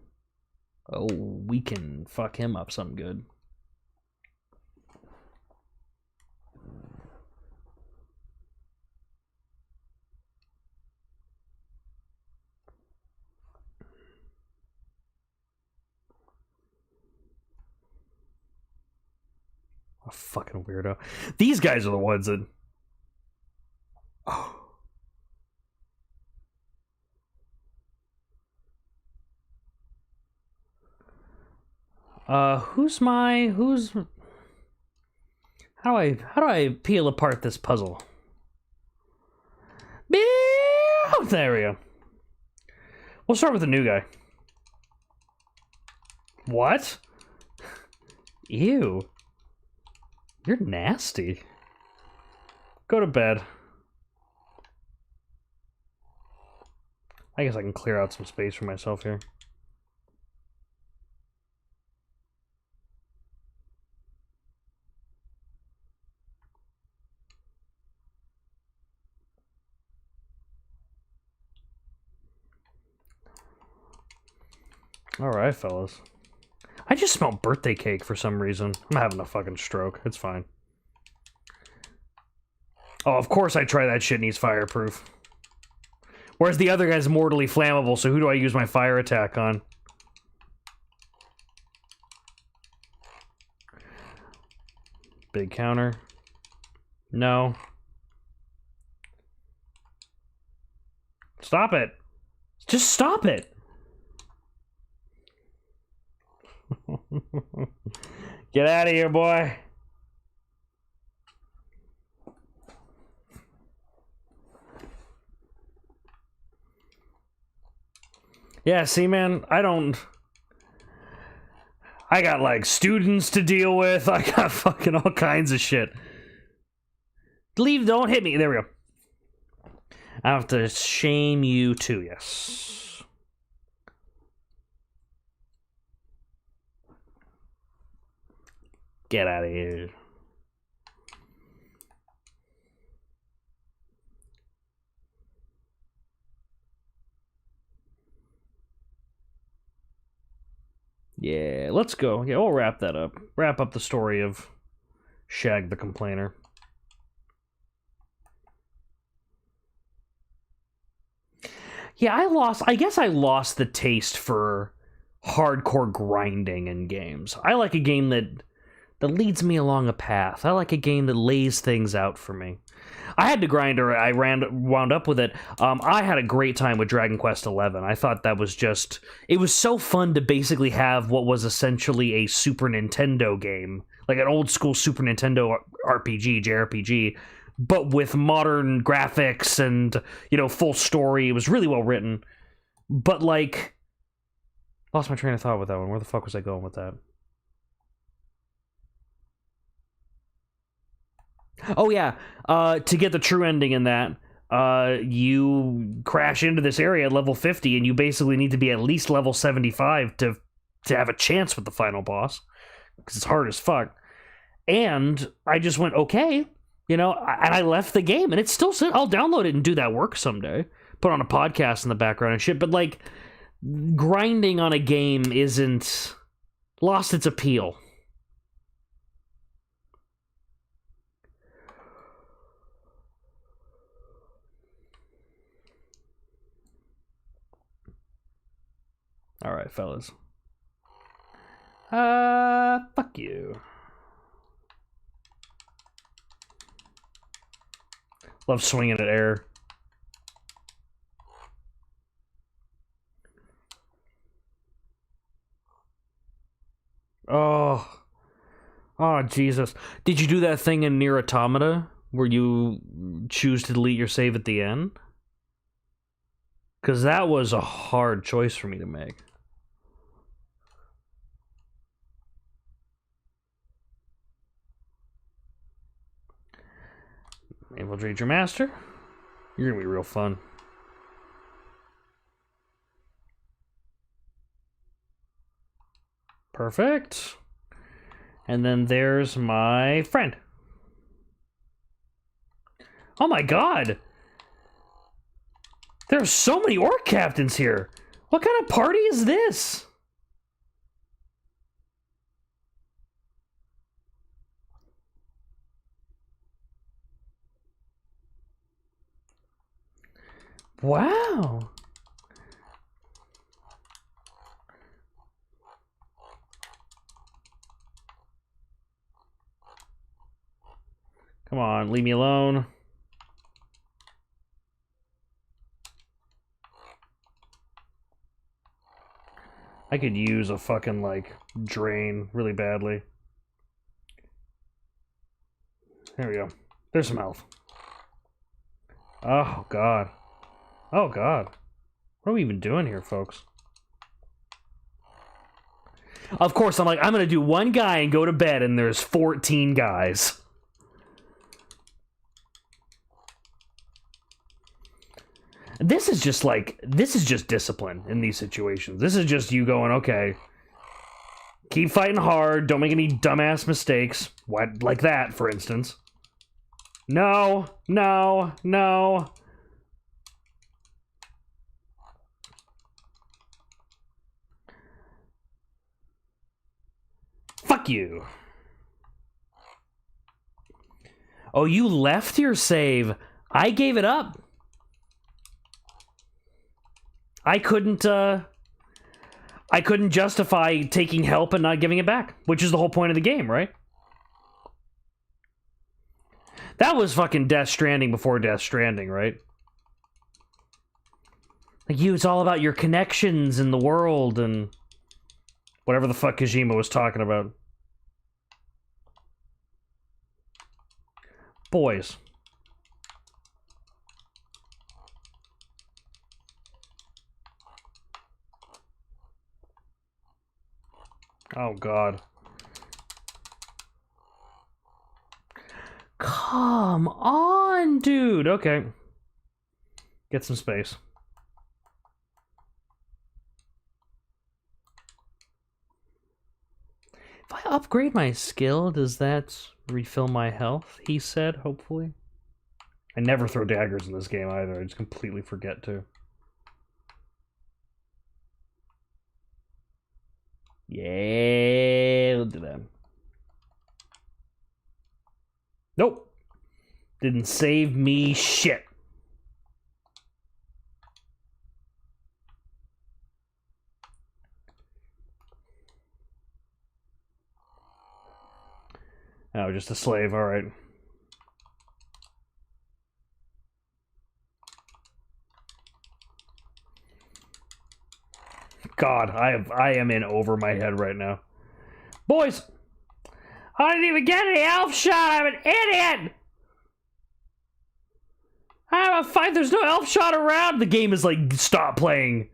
Speaker 1: Oh, we can fuck him up something good. A fucking weirdo. These guys are the ones that... Oh. Who's... How do I peel apart this puzzle? There we go. We'll start with the new guy. What? Ew. You're nasty. Go to bed. I guess I can clear out some space for myself here. Alright, fellas. I just smell birthday cake for some reason. I'm having a fucking stroke. It's fine. Oh, of course I try that shit and he's fireproof. Whereas the other guy's mortally flammable, so who do I use my fire attack on? Big counter. No. Stop it. Just stop it. Get out of here, boy. Yeah, see, man, I got, like, students to deal with. I got fucking all kinds of shit. Leave, don't hit me. There we go. I have to shame you too, yes. Get out of here. Yeah, let's go. Yeah, we'll wrap that up. Wrap up the story of Shag the Complainer. Yeah, I guess I lost the taste for hardcore grinding in games. I like a game that leads me along a path. I like a game that lays things out for me. I had to grind, or I wound up with it. I had a great time with Dragon Quest XI. I thought that was just... It was so fun to basically have what was essentially a Super Nintendo game, like an old school Super Nintendo RPG, JRPG, but with modern graphics and, full story. It was really well written. But, like, lost my train of thought with that one. Where the fuck was I going with that? Oh, yeah. To get the true ending in that, you crash into this area at level 50, and you basically need to be at least level 75 to have a chance with the final boss, because it's hard as fuck. And I just went, okay, and I left the game, and it's still sitting. I'll download it and do that work someday. Put on a podcast in the background and shit, but, like, grinding on a game isn't... lost its appeal. Alright, fellas. Fuck you. Love swinging at air. Oh, Jesus. Did you do that thing in Nier Automata where you choose to delete your save at the end? Because that was a hard choice for me to make. Infiltrate your master. You're gonna be real fun. Perfect. And then there's my friend. Oh my god! There are so many orc captains here! What kind of party is this? Wow! Come on, leave me alone. I could use a fucking, like, drain really badly. There we go. There's some health. Oh, God. Oh, God. What are we even doing here, folks? Of course, I'm like, I'm gonna do one guy and go to bed, and there's 14 guys. This is just discipline in these situations. This is just you going, okay, keep fighting hard, don't make any dumbass mistakes. What, like that, for instance. No, no, no. Fuck you. Oh, you left your save. I gave it up. I couldn't justify taking help and not giving it back, which is the whole point of the game, right? That was fucking Death Stranding before Death Stranding, right? Like, it's all about your connections in the world and whatever the fuck Kojima was talking about. Boys. Oh, God. Come on, dude. Okay. Get some space. If I upgrade my skill, does that refill my health? He said, hopefully. I never throw daggers in this game either. I just completely forget to. Yeah, we'll do that. Nope. Didn't save me shit. Oh, just a slave, alright. God, I am in over my head right now. Boys! I didn't even get any elf shot! I'm an idiot! 5, there's no elf shot around. The game is like, stop playing.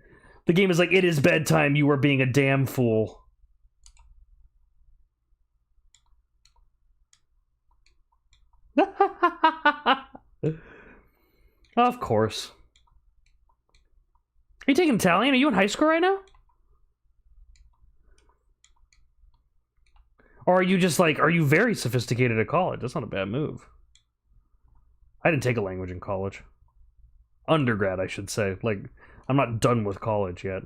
Speaker 1: The game is like, it is bedtime. You are being a damn fool. Of course. Are you taking Italian? Are you in high school right now? Or are you just like, are you very sophisticated at college? That's not a bad move. I didn't take a language in college. Undergrad, I should say. Like, I'm not done with college yet.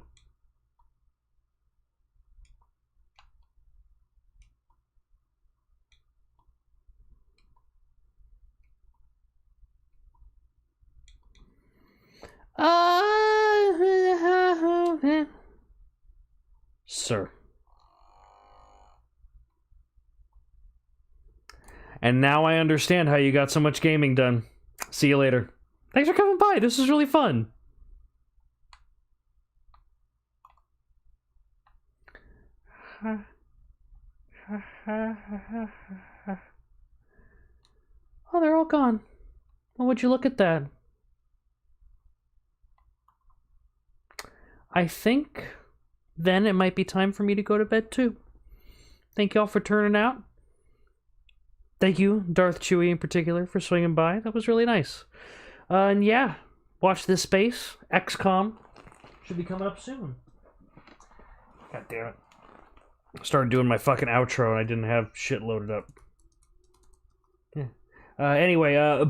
Speaker 1: Sir. And now I understand how you got so much gaming done. See you later. Thanks for coming by. This was really fun. Oh, they're all gone. Well, would you look at that? I think then it might be time for me to go to bed too. Thank y'all for turning out. Thank you, Darth Chewie in particular, for swinging by. That was really nice. And yeah, watch this space. XCOM should be coming up soon. God damn it. Started doing my fucking outro and I didn't have shit loaded up. Yeah. Anyway, bye.